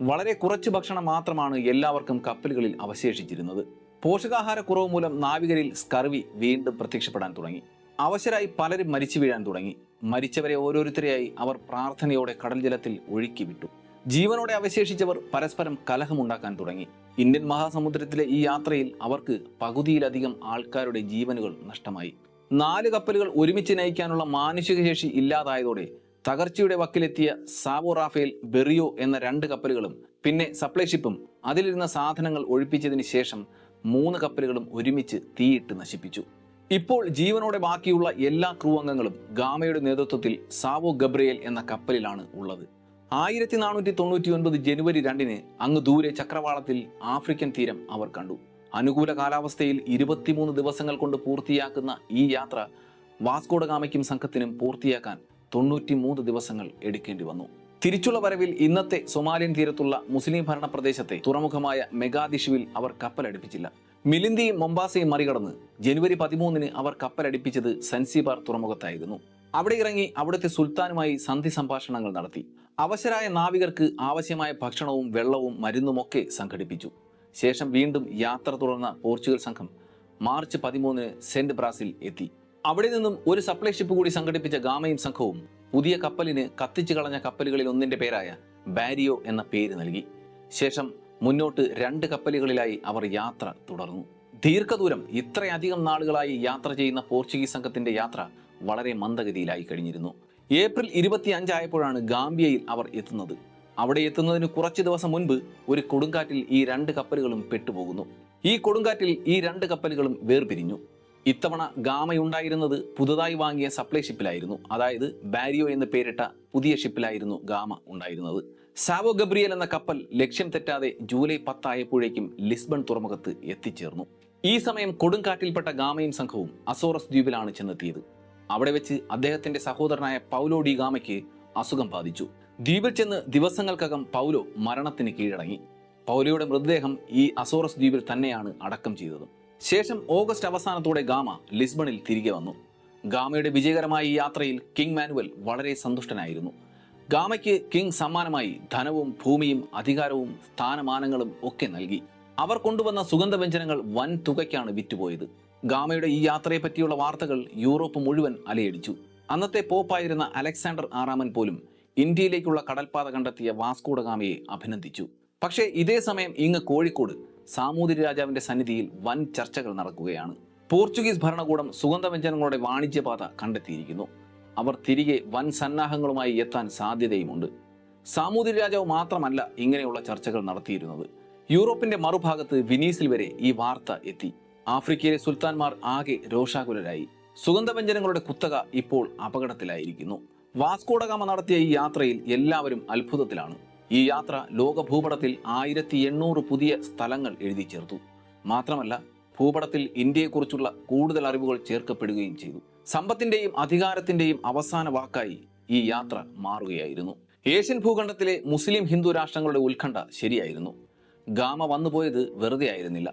വളരെ കുറച്ച് ഭക്ഷണം മാത്രമാണ് എല്ലാവർക്കും കപ്പലുകളിൽ അവശേഷിച്ചിരുന്നത്. പോഷകാഹാരക്കുറവ് മൂലം നാവികരിൽ സ്കർവി വീണ്ടും പ്രത്യക്ഷപ്പെടാൻ തുടങ്ങി. അവശരായി പലരും മരിച്ചു വീഴാൻ തുടങ്ങി. മരിച്ചവരെ ഓരോരുത്തരെയായി അവർ പ്രാർത്ഥനയോടെ കടൽ ജലത്തിൽ ഒഴുക്കി വിട്ടു. ജീവനോടെ അവശേഷിച്ചവർ പരസ്പരം കലഹമുണ്ടാക്കാൻ തുടങ്ങി. ഇന്ത്യൻ മഹാസമുദ്രത്തിലെ ഈ യാത്രയിൽ അവർക്ക് പകുതിയിലധികം ആൾക്കാരുടെ ജീവനുകൾ നഷ്ടമായി. 4 കപ്പലുകൾ ഒരുമിച്ച് നയിക്കാനുള്ള മാനുഷിക ശേഷി ഇല്ലാതായതോടെ തകർച്ചയുടെ വക്കിലെത്തിയ സാവോ റാഫേൽ, ബെറിയോ എന്ന 2 കപ്പലുകളും പിന്നെ സപ്ലൈ ഷിപ്പും അതിലിരുന്ന സാധനങ്ങൾ ഒഴിപ്പിച്ചതിന് ശേഷം 3 കപ്പലുകളും ഒരുമിച്ച് തീയിട്ട് നശിപ്പിച്ചു. ഇപ്പോൾ ജീവനോടെ ബാക്കിയുള്ള എല്ലാ ക്രൂ അംഗങ്ങളും ഗാമയുടെ നേതൃത്വത്തിൽ സാവോ ഗബ്രിയേൽ എന്ന കപ്പലിലാണ് ഉള്ളത്. 1499 ജനുവരി 2 അങ്ങ് ദൂരെ ചക്രവാളത്തിൽ ആഫ്രിക്കൻ തീരം അവർ കണ്ടു. അനുകൂല കാലാവസ്ഥയിൽ 23 ദിവസങ്ങൾ കൊണ്ട് പൂർത്തിയാക്കുന്ന ഈ യാത്ര വാസ്കോഡ ഗാമയ്ക്കും സംഘത്തിനും പൂർത്തിയാക്കാൻ 93 ദിവസങ്ങൾ എടുക്കേണ്ടി വന്നു. തിരിച്ചുള്ള വരവിൽ ഇന്നത്തെ സൊമാലിയൻ തീരത്തുള്ള മുസ്ലിം ഭരണ പ്രദേശത്തെ തുറമുഖമായ മെഗാദിഷുവിൽ അവർ കപ്പലടുപ്പിച്ചില്ല. മിലിന്ദിയും മൊംബാസയും മറികടന്ന് ജനുവരി 13 അവർ കപ്പലടുപ്പിച്ചത് സൻസിബാർ തുറമുഖത്തായിരുന്നു. അവിടെ ഇറങ്ങി അവിടുത്തെ സുൽത്താനുമായി സന്ധി സംഭാഷണങ്ങൾ നടത്തി. അവശരായ നാവികർക്ക് ആവശ്യമായ ഭക്ഷണവും വെള്ളവും മരുന്നുമൊക്കെ സംഘടിപ്പിച്ചു. ശേഷം വീണ്ടും യാത്ര തുടർന്ന പോർച്ചുഗൽ സംഘം മാർച്ച് 13 സെന്റ് ബ്രാസിൽ എത്തി. അവിടെ നിന്നും ഒരു സപ്ലൈ ഷിപ്പ് കൂടി സംഘടിപ്പിച്ച ഗാമയും സംഘവും പുതിയ കപ്പലിന് കത്തിച്ചു കളഞ്ഞ കപ്പലുകളിൽ ഒന്നിന്റെ പേരായ ബാരിയോ എന്ന പേര് നൽകി. ശേഷം മുന്നോട്ട് 2 കപ്പലുകളിലായി അവർ യാത്ര തുടർന്നു. ദീർഘദൂരം ഇത്രയധികം നാളുകളായി യാത്ര ചെയ്യുന്ന പോർച്ചുഗീസ് സംഘത്തിന്റെ യാത്ര വളരെ മന്ദഗതിയിലായി കഴിഞ്ഞിരുന്നു. ഏപ്രിൽ 25 ആയപ്പോഴാണ് ഗാംബിയയിൽ അവർ എത്തുന്നത്. അവിടെ എത്തുന്നതിന് കുറച്ച് ദിവസം മുൻപ് ഒരു കൊടുങ്കാറ്റിൽ ഈ 2 കപ്പലുകളും പെട്ടുപോകുന്നു. ഈ കൊടുങ്കാറ്റിൽ ഈ 2 കപ്പലുകളും വേർപിരിഞ്ഞു. ഇത്തവണ ഗാമയുണ്ടായിരുന്നത് പുതുതായി വാങ്ങിയ സപ്ലൈ ഷിപ്പിലായിരുന്നു. അതായത് ബാരിയോ എന്ന് പേരിട്ട പുതിയ ഷിപ്പിലായിരുന്നു ഗാമ ഉണ്ടായിരുന്നത്. സാവോ ഗബ്രിയേൽ എന്ന കപ്പൽ ലക്ഷ്യം തെറ്റാതെ ജൂലൈ 10 ആയപ്പോഴേക്കും ലിസ്ബൺ തുറമുഖത്ത് എത്തിച്ചേർന്നു. ഈ സമയം കൊടുങ്കാറ്റിൽപ്പെട്ട ഗാമയും സംഘവും അസോറസ് ദ്വീപിലാണ് ചെന്നെത്തിയത്. അവിടെ വെച്ച് അദ്ദേഹത്തിന്റെ സഹോദരനായ പൗലോ ഡി ഗാമയ്ക്ക് അസുഖം ബാധിച്ചു. ദ്വീപിൽ ചെന്ന് ദിവസങ്ങൾക്കകം പൗലോ മരണത്തിന് കീഴടങ്ങി. പൗലോയുടെ മൃതദേഹം ഈ അസോറസ് ദ്വീപിൽ തന്നെയാണ് അടക്കം ചെയ്തത്. ശേഷം ഓഗസ്റ്റ് അവസാനത്തോടെ ഗാമ ലിസ്ബണിൽ തിരികെ വന്നു. ഗാമയുടെ വിജയകരമായ ഈ യാത്രയിൽ കിങ് മാനുവൽ വളരെ സന്തുഷ്ടനായിരുന്നു. ഗാമയ്ക്ക് കിങ് സമ്മാനമായി ധനവും ഭൂമിയും അധികാരവും സ്ഥാനമാനങ്ങളും ഒക്കെ നൽകി. അവർ കൊണ്ടുവന്ന സുഗന്ധവ്യഞ്ജനങ്ങൾ വൻ തുകയ്ക്കാണ് വിറ്റുപോയത്. ഗാമയുടെ ഈ യാത്രയെ പറ്റിയുള്ള വാർത്തകൾ യൂറോപ്പ് മുഴുവൻ അലയടിച്ചു. അന്നത്തെ പോപ്പായിരുന്ന അലക്സാണ്ടർ 6 പോലും ഇന്ത്യയിലേക്കുള്ള കടൽപ്പാത കണ്ടെത്തിയ വാസ്കോഡ ഗാമയെ അഭിനന്ദിച്ചു. പക്ഷേ ഇതേ സമയം ഇങ്ങ് കോഴിക്കോട് സാമൂതിരി രാജാവിന്റെ സന്നിധിയിൽ വൻ ചർച്ചകൾ നടക്കുകയാണ്. പോർച്ചുഗീസ് ഭരണകൂടം സുഗന്ധവ്യഞ്ജനങ്ങളുടെ വാണിജ്യപാത കണ്ടെത്തിയിരിക്കുന്നു. അവർ തിരികെ വൻ സന്നാഹങ്ങളുമായി എത്താൻ സാധ്യതയുമുണ്ട്. സാമൂതിരി രാജാവ് മാത്രമല്ല ഇങ്ങനെയുള്ള ചർച്ചകൾ നടത്തിയിരുന്നത്. യൂറോപ്പിന്റെ മറുഭാഗത്ത് വിനീസിൽ വരെ ഈ വാർത്ത എത്തി. ആഫ്രിക്കയിലെ സുൽത്താൻമാർ ആകെ രോഷാകുലരായി. സുഗന്ധവ്യഞ്ജനങ്ങളുടെ കുത്തക ഇപ്പോൾ അപകടത്തിലായിരിക്കുന്നു. വാസ്കോഡഗാമ നടത്തിയ ഈ യാത്രയിൽ എല്ലാവരും അത്ഭുതത്തിലാണ്. ഈ യാത്ര ലോക ഭൂപടത്തിൽ 1800 പുതിയ സ്ഥലങ്ങൾ എഴുതി ചേർത്തു. മാത്രമല്ല, ഭൂപടത്തിൽ ഇന്ത്യയെക്കുറിച്ചുള്ള കൂടുതൽ അറിവുകൾ ചേർക്കപ്പെടുകയും ചെയ്തു. സമ്പത്തിന്റെയും അധികാരത്തിന്റെയും അവസാന വാക്കായി ഈ യാത്ര മാറുകയായിരുന്നു. ഏഷ്യൻ ഭൂഖണ്ഡത്തിലെ മുസ്ലിം ഹിന്ദു രാഷ്ട്രങ്ങളുടെ ഉത്കണ്ഠ ശരിയായിരുന്നു. ഗാമ വന്നുപോയത് വെറുതെ ആയിരുന്നില്ല.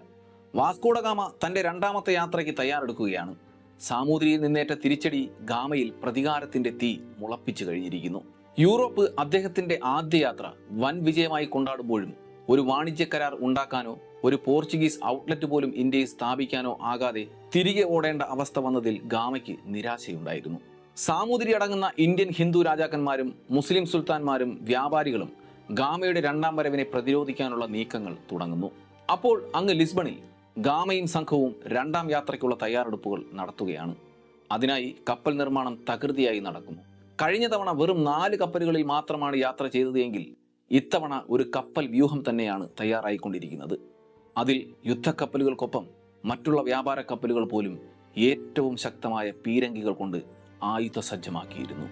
വാസ്കോഡഗാമ തന്റെ രണ്ടാമത്തെ യാത്രയ്ക്ക് തയ്യാറെടുക്കുകയാണ്. സാമൂതിരിയിൽ നിന്നേറ്റ തിരിച്ചടി ഗാമയിൽ പ്രതികാരത്തിന്റെ തീ മുളപ്പിച്ചു കഴിഞ്ഞിരിക്കുന്നു. യൂറോപ്പ് അദ്ദേഹത്തിന്റെ ആദ്യ യാത്ര വൻ വിജയമായി കൊണ്ടാടുമ്പോഴും ഒരു വാണിജ്യ കരാർ ഉണ്ടാക്കാനോ ഒരു പോർച്ചുഗീസ് ഔട്ട്ലെറ്റ് പോലും ഇന്ത്യയിൽ സ്ഥാപിക്കാനോ ആകാതെ തിരികെ ഓടേണ്ട അവസ്ഥ വന്നതിൽ ഗാമയ്ക്ക് നിരാശയുണ്ടായിരുന്നു. സാമൂതിരി അടങ്ങുന്ന ഇന്ത്യൻ ഹിന്ദു രാജാക്കന്മാരും മുസ്ലിം സുൽത്താൻമാരും വ്യാപാരികളും ഗാമയുടെ രണ്ടാം വരവിനെ പ്രതിരോധിക്കാനുള്ള നീക്കങ്ങൾ തുടങ്ങുന്നു. അപ്പോൾ അങ്ങ് ലിസ്ബണിൽ ഗാമയും സംഘവും രണ്ടാം യാത്രയ്ക്കുള്ള തയ്യാറെടുപ്പുകൾ നടത്തുകയാണ്. അതിനായി കപ്പൽ നിർമ്മാണം തകൃതിയായി നടക്കുന്നു. കഴിഞ്ഞ തവണ വെറും 4 കപ്പലുകളിൽ മാത്രമാണ് യാത്ര ചെയ്തത് എങ്കിൽ ഇത്തവണ ഒരു കപ്പൽ വ്യൂഹം തന്നെയാണ് തയ്യാറായിക്കൊണ്ടിരിക്കുന്നത്. അതിൽ യുദ്ധക്കപ്പലുകൾക്കൊപ്പം മറ്റുള്ള വ്യാപാര കപ്പലുകൾ പോലും ഏറ്റവും ശക്തമായ പീരങ്കികൾ കൊണ്ട് ആയുധ സജ്ജമാക്കിയിരുന്നു.